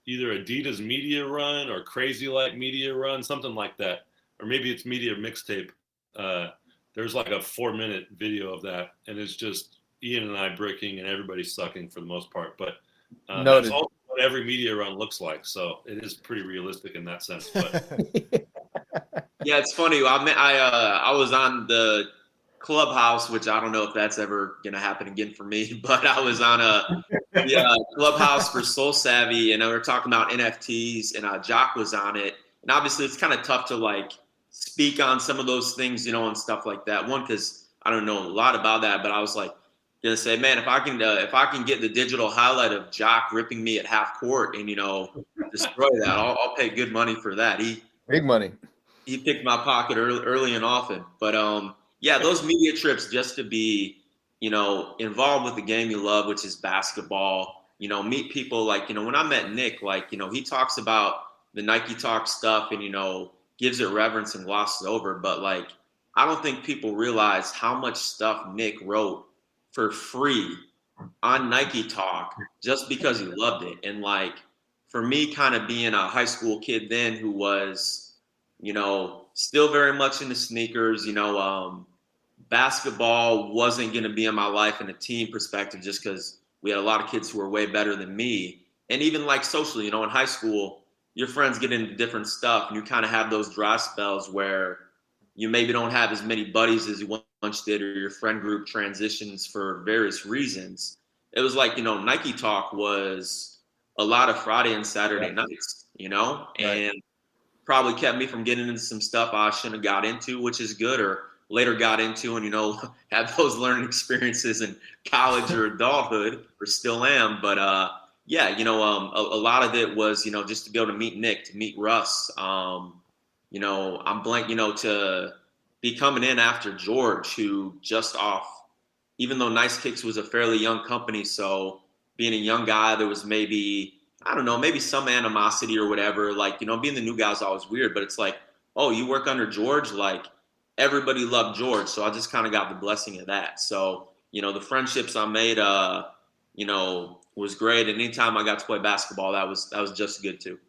either Adidas Media Run or Crazy Light Media Run, something like that, or maybe it's Media Mixtape, there's like a 4-minute video of that, and it's just Ian and I bricking and everybody sucking for the most part. But that's also what every media run looks like, so it is pretty realistic in that sense. But yeah, it's funny. I was on the Clubhouse, which I don't know if that's ever going to happen again for me, but I was on the Clubhouse for SoleSavy, and we were talking about NFTs, and Jock was on it. And obviously, it's kind of tough to like speak on some of those things, you know, and stuff like that. One, because I don't know a lot about that, but I was like gonna say, man, if I can get the digital highlight of Jock ripping me at half court and, you know, destroy that, I'll pay good money for that. Big money. He picked my pocket early and often, but yeah, those media trips just to be, you know, involved with the game you love, which is basketball, you know, meet people like, you know, when I met Nick, like, you know, he talks about the Nike Talk stuff and, you know, gives it reverence and glosses over. But like, I don't think people realize how much stuff Nick wrote for free on Nike Talk just because he loved it. And like, for me, kind of being a high school kid then who was, you know, still very much into sneakers, you know, basketball wasn't going to be in my life in a team perspective just because we had a lot of kids who were way better than me. And even like socially, you know, in high school, your friends get into different stuff and you kind of have those dry spells where you maybe don't have as many buddies as you once did, or your friend group transitions for various reasons. It was like, you know, Nike Talk was a lot of Friday and Saturday nights, you know, and probably kept me from getting into some stuff I shouldn't have got into, which is good, or later got into and, you know, had those learning experiences in college or adulthood, or still am. But yeah, you know, a lot of it was, you know, just to be able to meet Nick, to meet Russ. You know, I'm blank, you know, to be coming in after George, who just off, even though Nice Kicks was a fairly young company, so being a young guy, there was maybe, I don't know, maybe some animosity or whatever. Like, you know, being the new guy is always weird, but it's like, oh, you work under George? Like, everybody loved George, so I just kind of got the blessing of that. So, you know, the friendships I made, you know, was great. And anytime I got to play basketball, that was just good too.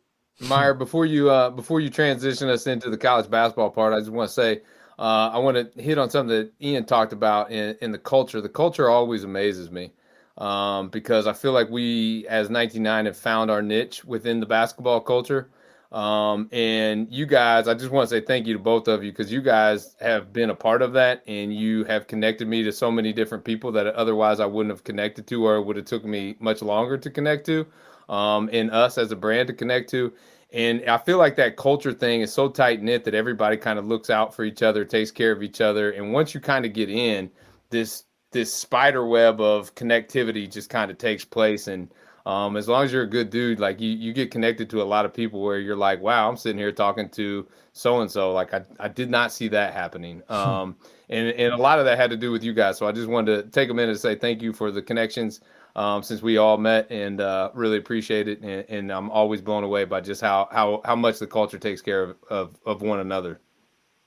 Meyer, before you transition us into the college basketball part, I just want to say I want to hit on something that Ian talked about in the culture. The culture always amazes me. because I feel like we as 99 have found our niche within the basketball culture. And you guys, I just want to say thank you to both of you, because you guys have been a part of that, and you have connected me to so many different people that otherwise I wouldn't have connected to, or it would have took me much longer to connect to, and us as a brand to connect to. And I feel like that culture thing is so tight knit that everybody kind of looks out for each other, takes care of each other. And once you kind of get in, this spider web of connectivity just kind of takes place. And as long as you're a good dude, like you get connected to a lot of people where you're like, wow, I'm sitting here talking to so-and-so. Like I did not see that happening. And a lot of that had to do with you guys. So I just wanted to take a minute to say thank you for the connections, since we all met, and really appreciate it. And I'm always blown away by just how much the culture takes care of one another.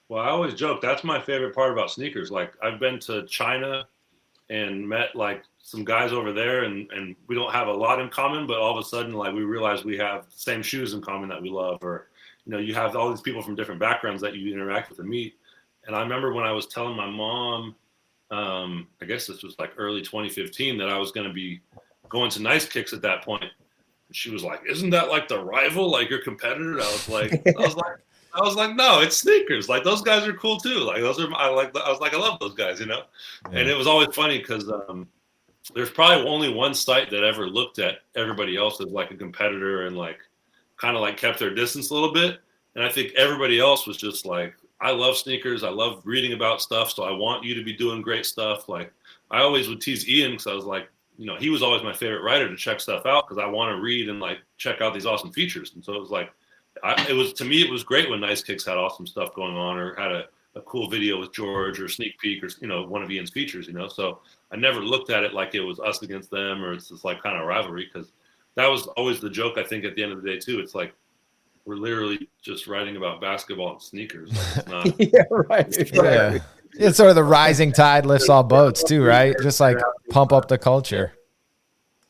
Well, I always joke, that's my favorite part about sneakers. Like, I've been to China and met like some guys over there, and we don't have a lot in common, but all of a sudden, like, we realize we have the same shoes in common that we love. Or, you know, you have all these people from different backgrounds that you interact with and meet. And I remember when I was telling my mom, I guess this was like early 2015, that I was going to be going to Nice Kicks at that point. And she was like, "Isn't that like the rival, like your competitor?" I was like, "No, it's sneakers. Like, those guys are cool too. Like, I love those guys, you know." Yeah. And it was always funny because there's probably only one site that ever looked at everybody else as like a competitor and like kind of like kept their distance a little bit. And I think everybody else was just like, I love sneakers. I love reading about stuff. So I want you to be doing great stuff. Like, I always would tease Ian, because I was like, you know, he was always my favorite writer to check stuff out, because I want to read and like check out these awesome features. And so it was like, to me, it was great when Nice Kicks had awesome stuff going on, or had a cool video with George, or sneak peek, or, you know, one of Ian's features, you know. So I never looked at it like it was us against them, or it's this like kind of rivalry, because that was always the joke, I think, at the end of the day too. It's like, we're literally just writing about basketball and sneakers. Like, it's not. Yeah, right. Yeah. It's sort of the rising tide lifts all boats too, right? Just like pump up the culture.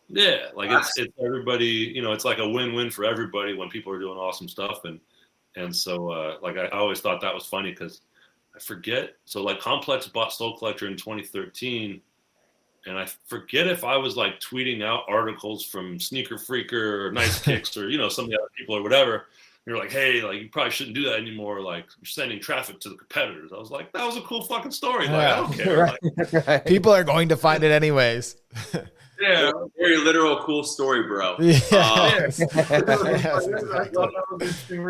Yeah, like it's everybody, you know, it's like a win-win for everybody when people are doing awesome stuff. And so like I always thought that was funny, because I forget, so like Complex bought Soul Collector in 2013, and I forget if I was like tweeting out articles from Sneaker Freaker or Nice Kicks or, you know, some of the other people or whatever. You're like, hey, like, you probably shouldn't do that anymore. Like, you're sending traffic to the competitors. I was like, that was a cool fucking story. Like, I don't care. Right. Like, people are going to find it anyways. Yeah, very literal, cool story, bro. Yes.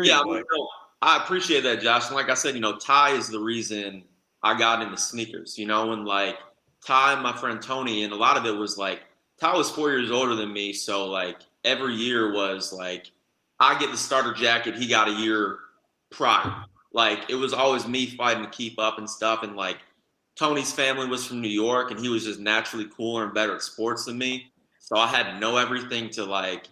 Yeah, I appreciate that, Josh. And like I said, you know, Ty is the reason I got into sneakers, you know, and like Ty, my friend Tony, and a lot of it was like, Ty was 4 years older than me. So like every year was like, I get the starter jacket, he got a year prior. Like, it was always me fighting to keep up and stuff. And like, Tony's family was from New York, and he was just naturally cooler and better at sports than me. So I had to know everything to like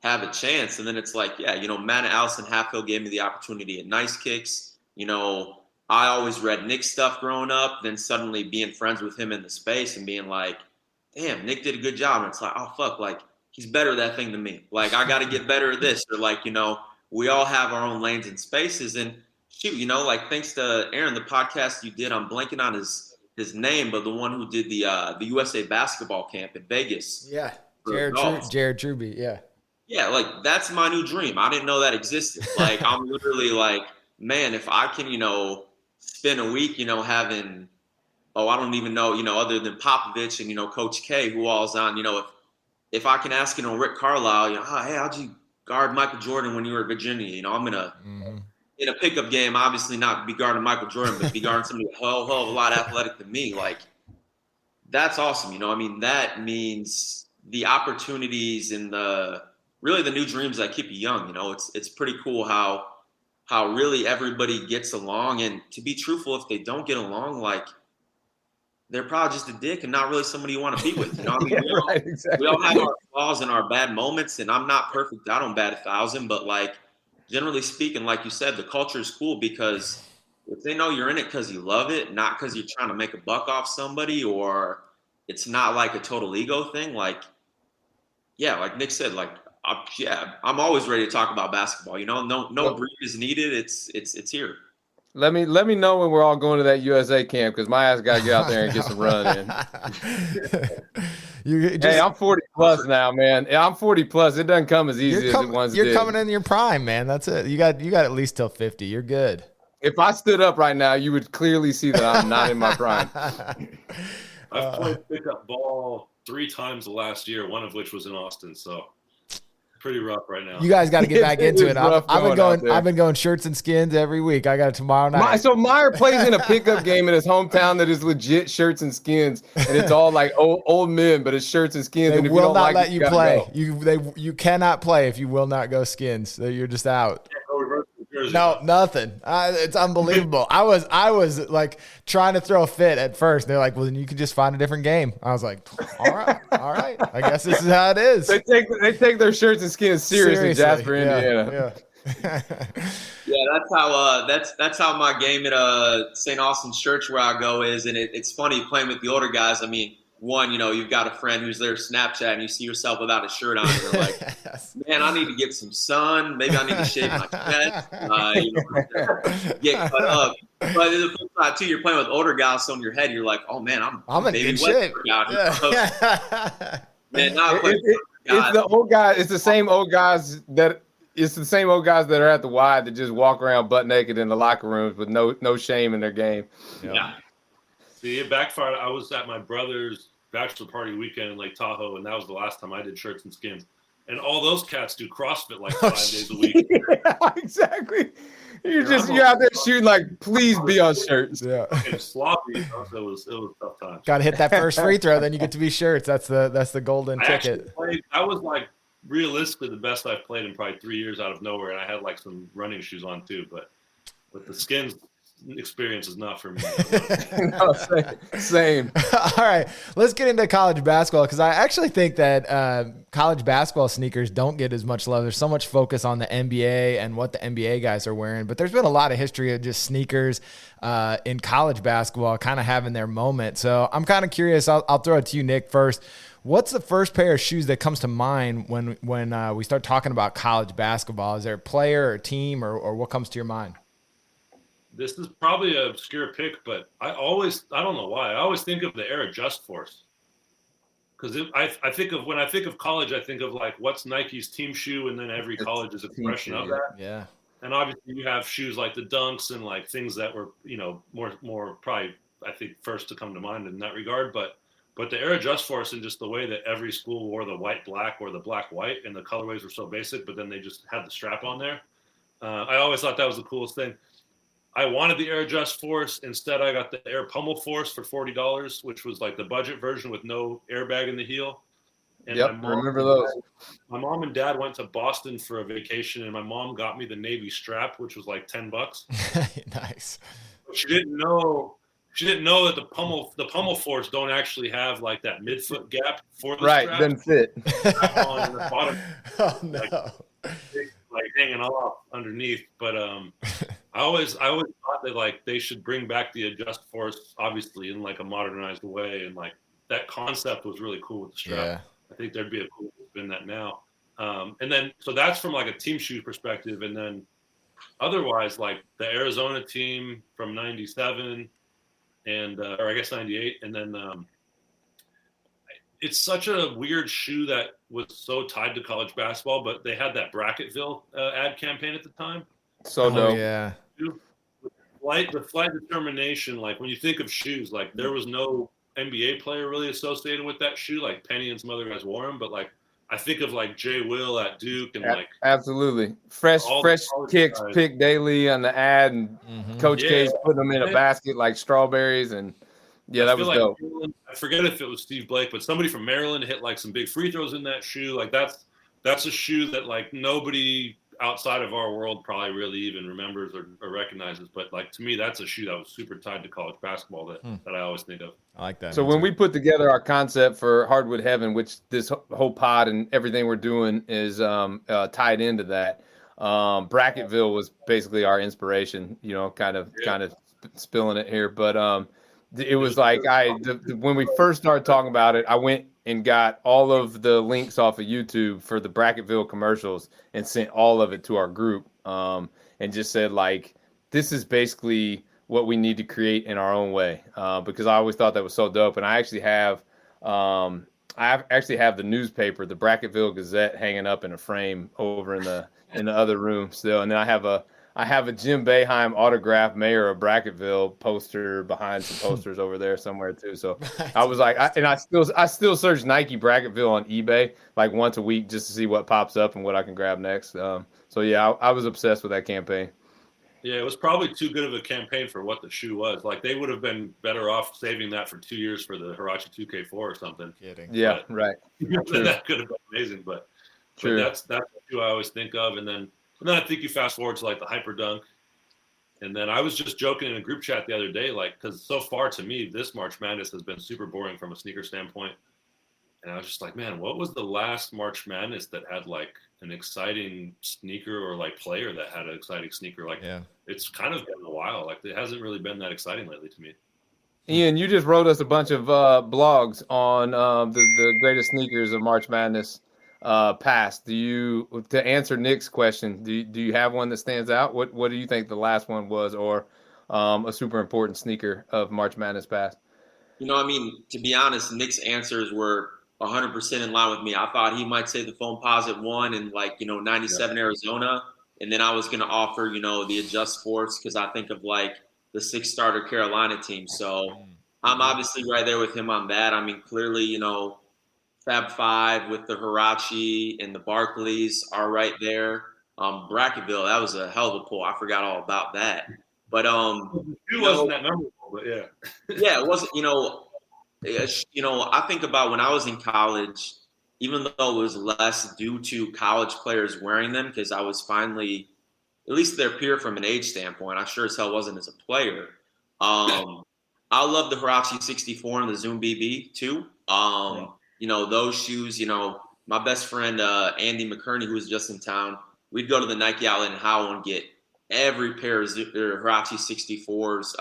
have a chance. And then it's like, yeah, you know, Matt and Allison Hatfield gave me the opportunity at Nice Kicks. You know, I always read Nick's stuff growing up, then suddenly being friends with him in the space and being like, damn, Nick did a good job. And it's like, oh, fuck, like, he's better at that thing than me. Like, I got to get better at this. Or like, you know, we all have our own lanes and spaces. And shoot, you know, like, thanks to Aaron, the podcast you did, I'm blanking on his name, but the one who did the USA basketball camp in Vegas. Yeah, Jared Truby, yeah. Yeah, like, that's my new dream. I didn't know that existed. Like, I'm literally like, man, if I can, you know, spend a week, you know, having, I don't even know, you know, other than Popovich and, you know, Coach K, who all's on, you know, if I can ask, you know, Rick Carlisle, you know, hey, how'd you guard Michael Jordan when you were at Virginia? You know, I'm going to, in a pickup game, obviously not be guarding Michael Jordan, but be guarding somebody a hell of a lot athletic than me. Like, that's awesome. You know, I mean, that means the opportunities and really the new dreams that keep you young. You know, it's pretty cool how really everybody gets along. And to be truthful, if they don't get along, like, they're probably just a dick and not really somebody you want to be with. You know what I mean? We all have our flaws and our bad moments, and I'm not perfect. I don't bat 1,000, but like, generally speaking, like you said, the culture is cool because if they know you're in it because you love it, not because you're trying to make a buck off somebody, or it's not like a total ego thing. Like, yeah, like Nick said, like, I'm always ready to talk about basketball. You know, no brief is needed. It's here. Let me know when we're all going to that USA camp, because my ass got to get out there and get some run in. Hey, I'm 40 plus now, man. I'm 40 plus. It doesn't come as easy as it once did. You're coming in your prime, man. That's it. You got at least till 50. You're good. If I stood up right now, you would clearly see that I'm not in my prime. I've played pickup ball 3 times the last year, one of which was in Austin. So pretty rough right now. You guys got to get back into it. I've been going shirts and skins every week. I got it tomorrow night. So Meyer plays in a pickup game in his hometown that is legit shirts and skins, and it's all like old men, but it's shirts and skins. They and if will you don't not like let it, you play. You cannot play if you will not go skins. So you're just out. No, nothing. It's unbelievable. I was like trying to throw a fit at first. They're like, well, then you can just find a different game. I was like, all right. I guess this is how it is. They take their shirts and skins seriously, Jasper, Indiana. Yeah, that's how my game at St. Austin's Church where I go is, and it's funny playing with the older guys. I mean, one, you've got a friend who's there Snapchat and you see yourself without a shirt on and you're like, man, I need to get some sun. Maybe I need to shave my chest, get cut up. But the flip side too, you're playing with older guys, so in your head you're like, oh man, I'm in good shape. Man, it's the old guys. It's the same old guys that are at the Y that just walk around butt naked in the locker rooms with no shame in their game. Yeah. See, it backfired. I was at my brother's bachelor party weekend in Lake Tahoe, and that was the last time I did shirts and skins. And all those cats do CrossFit like 5 days a week. Yeah, exactly. You're out there shooting like, please be on shirts. Yeah. And sloppy, so it was a tough time. Got to hit that first free throw, then you get to be shirts. That's the golden ticket. I was like realistically the best I've played in probably 3 years out of nowhere, and I had like some running shoes on too. But with the skins experience is not for me. No, same. All right, let's get into college basketball because I actually think that college basketball sneakers don't get as much love. There's so much focus on the NBA and what the NBA guys are wearing, but there's been a lot of history of just sneakers in college basketball kind of having their moment. So I'm kind of curious. I'll throw it to you, Nick, first. What's the first pair of shoes that comes to mind when we start talking about college basketball? Is there a player or team or what comes to your mind? This is probably an obscure pick, but I don't know why. I always think of the Air Adjust Force. Because when I think of college, I think of like what's Nike's team shoe, and then every college is a expression of that. Yeah. And obviously you have shoes like the Dunks and like things that were, more probably, I think, first to come to mind in that regard. But the Air Adjust Force and just the way that every school wore the white black or the black white, and the colorways were so basic, but then they just had the strap on there. I always thought that was the coolest thing. I wanted the Air Adjust Force. Instead, I got the Air Pummel Force for $40, which was like the budget version with no airbag in the heel. And yep, I remember those. My mom and dad went to Boston for a vacation, and my mom got me the Navy strap, which was like $10. Nice. But she didn't know that the Pummel Force don't actually have like that midfoot gap for the strap. Right, doesn't fit. On the bottom, oh no. Like hanging off underneath, but I always thought that like they should bring back the Adjust Force, obviously in like a modernized way, and like that concept was really cool with the strap. Yeah. I think there'd be a cool spin that now. And then so that's from like a team shoe perspective, and then otherwise like the Arizona team from '97 and or I guess '98, and then it's such a weird shoe that was so tied to college basketball, but they had that Bracketville ad campaign at the time. So dope. Yeah. The flight determination, like when you think of shoes, like there was no NBA player really associated with that shoe. Like Penny and some other guys wore them, but like I think of like Jay Will at Duke and like absolutely fresh kicks guys. Pick daily on the ad, and Coach K's putting them in a basket like strawberries, and that was dope. I forget if it was Steve Blake, but somebody from Maryland hit like some big free throws in that shoe. Like that's a shoe that like nobody outside of our world probably really even remembers or recognizes. But like to me, that's a shoe that was super tied to college basketball that I always think of. I like that. So when we put together our concept for Hardwood Heaven, which this whole pod and everything we're doing is tied into that, Bracketville was basically our inspiration, kind of spilling it here. But it was like when we first started talking about it, I went and got all of the links off of YouTube for the Bracketville commercials and sent all of it to our group, and just said like, this is basically what we need to create in our own way, because I always thought that was so dope. And I actually have I actually have the newspaper, the Brackettville Gazette, hanging up in a frame over in the other room still, and then I have a Jim Boeheim autographed mayor of Brackettville poster behind some posters over there somewhere too. So I was like, I still search Nike Brackettville on eBay like once a week just to see what pops up and what I can grab next. So yeah, I was obsessed with that campaign. Yeah, it was probably too good of a campaign for what the shoe was. Like they would have been better off saving that for 2 years for the Huarache 2K4 or something. Kidding. Yeah, right. That could have been amazing, but that's the shoe I always think of. And then I think you fast forward to like the Hyper Dunk. And then I was just joking in a group chat the other day, like, because so far to me, this March Madness has been super boring from a sneaker standpoint. And I was just like, man, what was the last March Madness that had like an exciting sneaker or like player that had an exciting sneaker? Like, It's kind of been a while. Like, it hasn't really been that exciting lately to me. Ian, you just wrote us a bunch of blogs on the greatest sneakers of March Madness past. To answer Nick's question, do you have one that stands out? What do you think the last one was, or a super important sneaker of March Madness past? I mean, to be honest, Nick's answers were 100% in line with me. I thought he might say the Foamposite one in 97 Arizona. And then I was going to offer, the Adjust Force because I think of like the 6-starter Carolina team. So I'm obviously right there with him on that. I mean, clearly, Fab Five with the Huarache and the Barclays are right there. Brackettville, that was a hell of a pull. I forgot all about that. But it wasn't that memorable, but yeah. Yeah, it wasn't, I think about when I was in college, even though it was less due to college players wearing them, because I was finally, at least their peer from an age standpoint. I sure as hell wasn't as a player. I love the Huarache 64 and the Zoom BB too. Those shoes, my best friend, Andy McCurney, who was just in town, we'd go to the Nike outlet in Howell and get every pair of Huarache 64s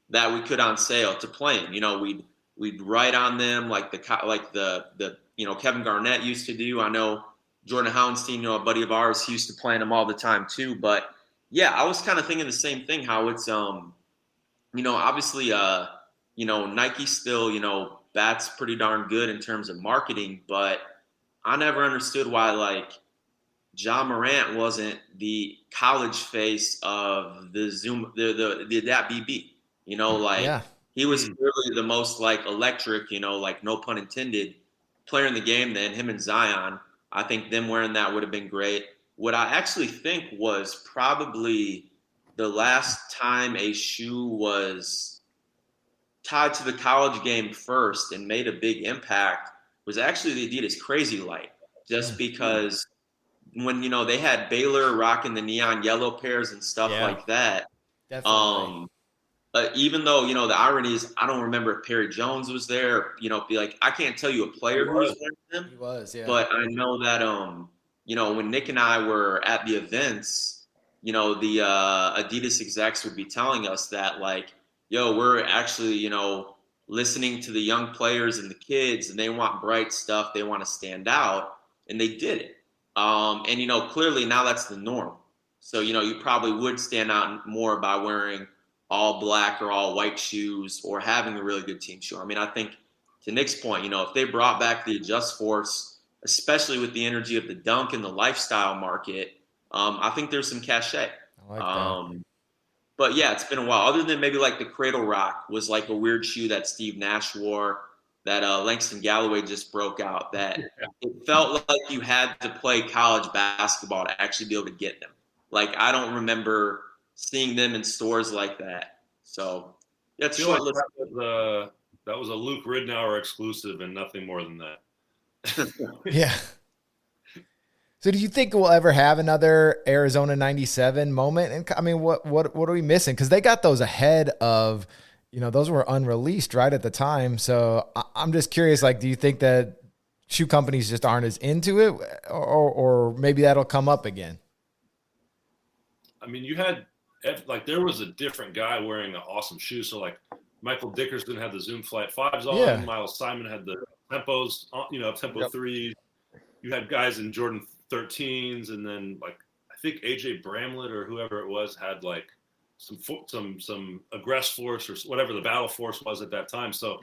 that we could on sale to play in. We'd write on them like the Kevin Garnett used to do. I know Jordan Howenstein, a buddy of ours, he used to play in them all the time too. But yeah, I was kind of thinking the same thing, how it's obviously Nike still, that's pretty darn good in terms of marketing, but I never understood why Ja Morant wasn't the college face of the Zoom the Adapt BB. He was clearly the most electric, no pun intended, player in the game then, him and Zion. I think them wearing that would have been great. What I actually think was probably the last time a shoe was tied to the college game first and made a big impact was actually the Adidas Crazy Light, just because when, they had Baylor rocking the neon yellow pairs and stuff like that. Definitely. Even though, the irony is I don't remember if Perry Jones was there, I can't tell you a player who was wearing them. He was, yeah. But I know that, when Nick and I were at the events, the Adidas execs would be telling us that we're actually, listening to the young players and the kids, and they want bright stuff. They want to stand out, and they did it. And, clearly now that's the norm. So, you probably would stand out more by wearing all black or all white shoes or having a really good team shoe. I mean, I think to Nick's point, if they brought back the Adjust Force, especially with the energy of the dunk and the lifestyle market, I think there's some cachet. I like that. But yeah, it's been a while. Other than maybe the Cradle Rock was a weird shoe that Steve Nash wore, that Langston Galloway just broke out, that it felt like you had to play college basketball to actually be able to get them. I don't remember seeing them in stores like that. So that's short list. That was a Luke Ridnour exclusive and nothing more than that. Yeah. So do you think we'll ever have another Arizona 97 moment? And I mean, what are we missing? Because they got those ahead of, those were unreleased right at the time. So I'm just curious, do you think that shoe companies just aren't as into it, or maybe that'll come up again? I mean, you had there was a different guy wearing an awesome shoe. So Michael Dickerson had the Zoom Flight 5s on. Yeah. Miles Simon had the Tempos, Tempo 3s. You had guys in Jordan 13s, and then I think AJ Bramlett or whoever it was had some Aggress Force or whatever the Battle Force was at that time. So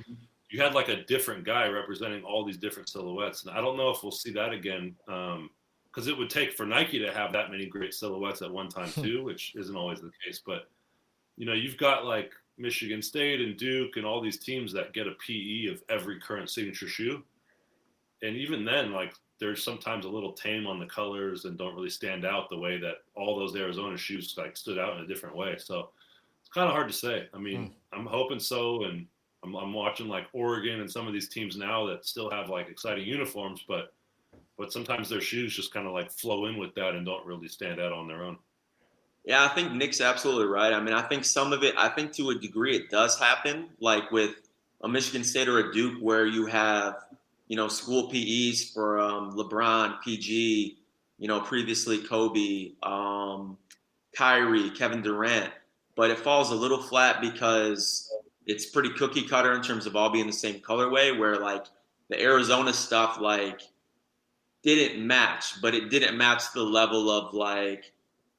you had like a different guy representing all these different silhouettes. And I don't know if we'll see that again, because it would take for Nike to have that many great silhouettes at one time too, which isn't always the case. But, you know, you've got like Michigan State and Duke and all these teams that get a PE of every current signature shoe. And even then, like, they're sometimes a little tame on the colors and don't really stand out the way that all those Arizona shoes like stood out in a different way. So it's kind of hard to say. I mean, I'm hoping so. And I'm watching like Oregon and some of these teams now that still have like exciting uniforms, but sometimes their shoes just kind of like flow in with that and don't really stand out on their own. Yeah, I think Nick's absolutely right. I mean, I think some of it, I think to a degree it does happen, like with a Michigan State or a Duke where you have, you know, school PEs for LeBron, PG, you know, previously Kobe, Kyrie, Kevin Durant, but it falls a little flat because it's pretty cookie cutter in terms of all being the same colorway, where like the Arizona stuff like didn't match, but it didn't match the level of like,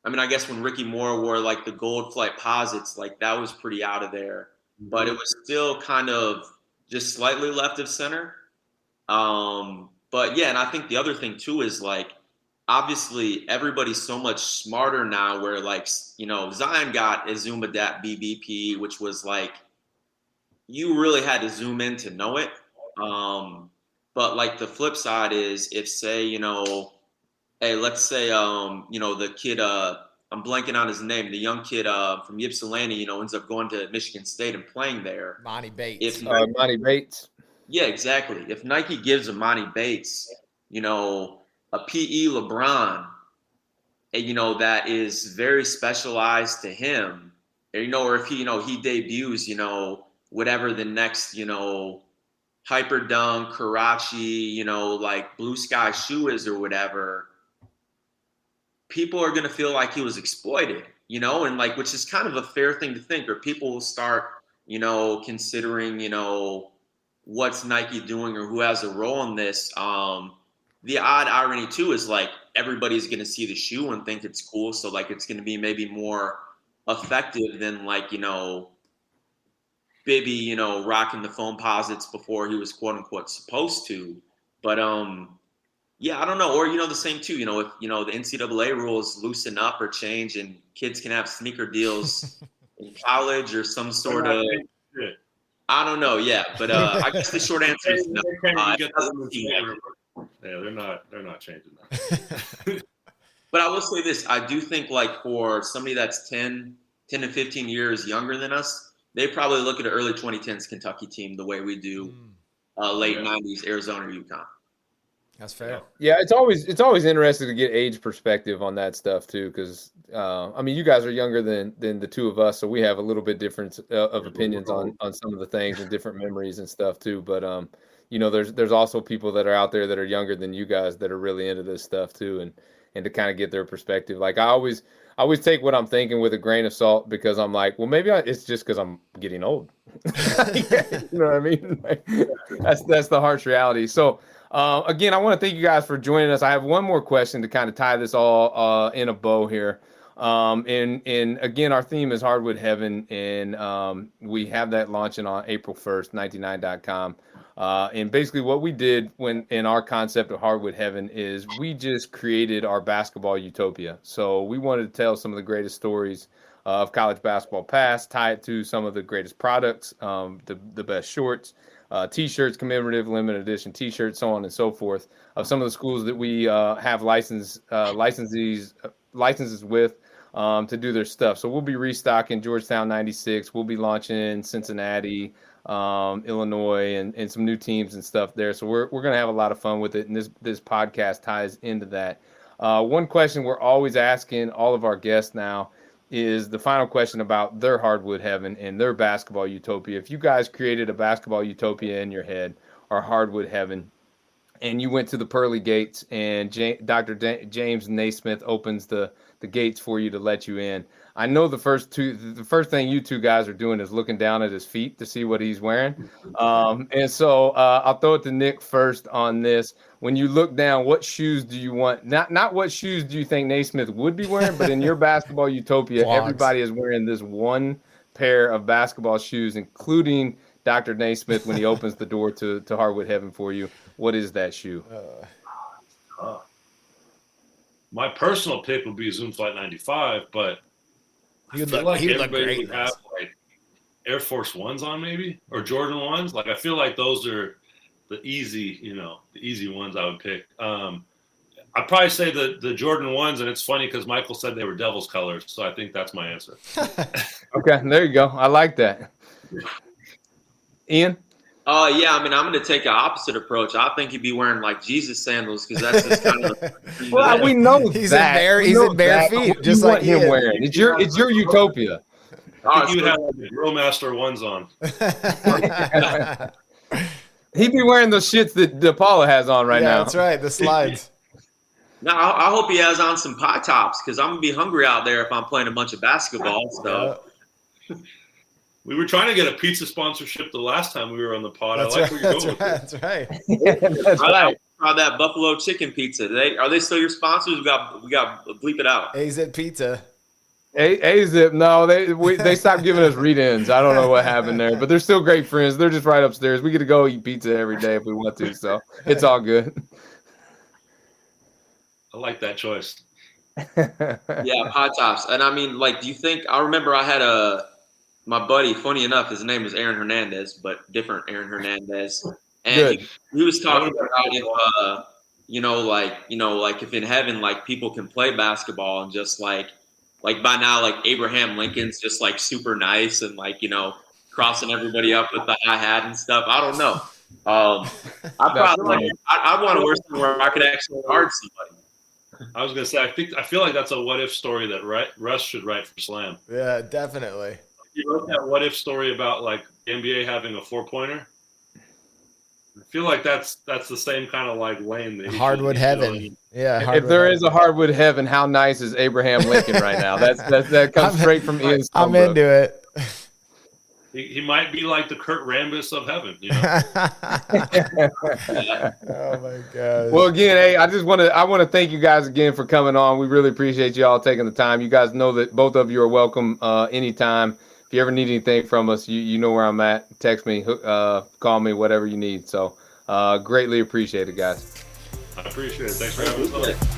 I mean, I guess when Ricky Moore wore like the gold flight posits, like that was pretty out of there, but it was still kind of just slightly left of center. But yeah, and I think the other thing too is like, obviously everybody's so much smarter now where like, you know, Zion got a Zoom Adapt BBP, which was like, you really had to zoom in to know it. But like the flip side is if say, you know, hey, let's say, you know, the kid, I'm blanking on his name, the young kid from Ypsilanti, you know, ends up going to Michigan State and playing there. Monty Bates. Monty Bates. Yeah, exactly. If Nike gives a Monty Bates, you know, a PE LeBron, and, you know, that is very specialized to him, or, you know, or if he, you know, he debuts, you know, whatever the next, you know, Hyper Dunk, Karachi, you know, like Blue Sky shoe is or whatever, people are going to feel like he was exploited, you know, and like, which is kind of a fair thing to think, or people will start, you know, considering, you know, what's Nike doing or who has a role in this. The odd irony too is like everybody's going to see the shoe and think it's cool. So like, it's going to be maybe more effective than like, you know, Bibby, you know, rocking the foam posits before he was quote unquote supposed to. But yeah, I don't know. Or, you know, the same too, you know, if, you know, the NCAA rules loosen up or change and kids can have sneaker deals in college or some sort of, I don't know. Yeah. But I guess the short answer is no. Yeah, they're not changing that. But I will say this. I do think like for somebody that's 10 to 15 years younger than us, they probably look at an early 2010s Kentucky team the way we do late 90s Arizona or UConn. That's fair. Yeah, it's always interesting to get age perspective on that stuff too, because I mean, you guys are younger than the two of us, so we have a little bit different of opinions on some of the things and different memories and stuff too. But you know, there's also people that are out there that are younger than you guys that are really into this stuff too, and to kind of get their perspective. Like I always take what I'm thinking with a grain of salt, because I'm like, well, maybe it's just because I'm getting old. You know what I mean? Like, that's the harsh reality. So again, I want to thank you guys for joining us. I have one more question to kind of tie this all in a bow here. And again, our theme is Hardwood Heaven, and we have that launching on April 1st, 99.com. And basically what we did when in our concept of Hardwood Heaven is we just created our basketball utopia. So we wanted to tell some of the greatest stories of college basketball past, tie it to some of the greatest products, the best shorts, T-shirts, commemorative limited edition T-shirts, so on and so forth, of some of the schools that we have licenses with to do their stuff. So we'll be restocking Georgetown 96. We'll be launching Cincinnati, Illinois, and some new teams and stuff there. So we're going to have a lot of fun with it, and this podcast ties into that. One question we're always asking all of our guests now is the final question about their Hardwood Heaven and their basketball utopia. If you guys created a basketball utopia in your head, or Hardwood Heaven, and you went to the pearly gates and Dr. James Naismith opens the gates for you to let you in, I know the first thing you two guys are doing is looking down at his feet to see what he's wearing. And so I'll throw it to Nick first on this. When you look down, what shoes do you want? Not what shoes do you think Naismith would be wearing, but in your basketball utopia, everybody is wearing this one pair of basketball shoes, including Dr. Naismith when he opens the door to Hardwood Heaven for you? What is that shoe? My personal pick would be Zoom Flight 95, but He would I feel look, like he would look everybody great. would have like Air Force Ones on maybe, or Jordan Ones. Like I feel like those are the easy ones I would pick. I'd probably say the Jordan Ones, and it's funny because Michael said they were Devil's colors, so I think that's my answer. Okay, there you go. I like that. Ian? Yeah, I mean, I'm going to take an opposite approach. I think he'd be wearing like Jesus sandals because that's just kind of. Well, we know He's that. he's in bare feet, just you like want him Ian. wearing. It's your utopia. I think you would have like the Grillmaster Ones on. He'd be wearing those shits that DePaula has on right now. That's right. The slides. No, I hope he has on some pie tops because I'm going to be hungry out there if I'm playing a bunch of basketball. So. We were trying to get a pizza sponsorship the last time we were on the pod. I like where you're going with That's right. That's right. Try that Buffalo chicken pizza. Are they still your sponsors? We got to bleep it out. AZ Pizza. AZIP, no, they stopped giving us read-ins. I don't know what happened there, but they're still great friends. They're just right upstairs. We get to go eat pizza every day if we want to, so it's all good. I like that choice. Yeah, pie tops. And I mean, like, do you think? I remember I had my buddy. Funny enough, his name was Aaron Hernandez, but different Aaron Hernandez. And he was talking about if, like if in heaven, like people can play basketball and just like by now, like Abraham Lincoln's just like super nice and like, crossing everybody up with the hi-hat and stuff. I don't know. I want to wear something where I could actually guard somebody. I was gonna say, I feel like that's a what if story that Russ should write for Slam. Yeah, definitely. You wrote that what if story about like the NBA having a 4-pointer. I feel like that's the same kind of like lane that Hardwood Heaven. Yeah. If there is a Hardwood Heaven, how nice is Abraham Lincoln right now? That comes straight from Ian Stonebrook. I'm into it. He might be like the Kurt Rambis of heaven. Oh my God. Well, again, hey, I want to thank you guys again for coming on. We really appreciate you all taking the time. You guys know that both of you are welcome anytime. If you ever need anything from us, you know where I'm at. Text me, call me, whatever you need. So greatly appreciate it, guys. I appreciate it. Thanks for having us on.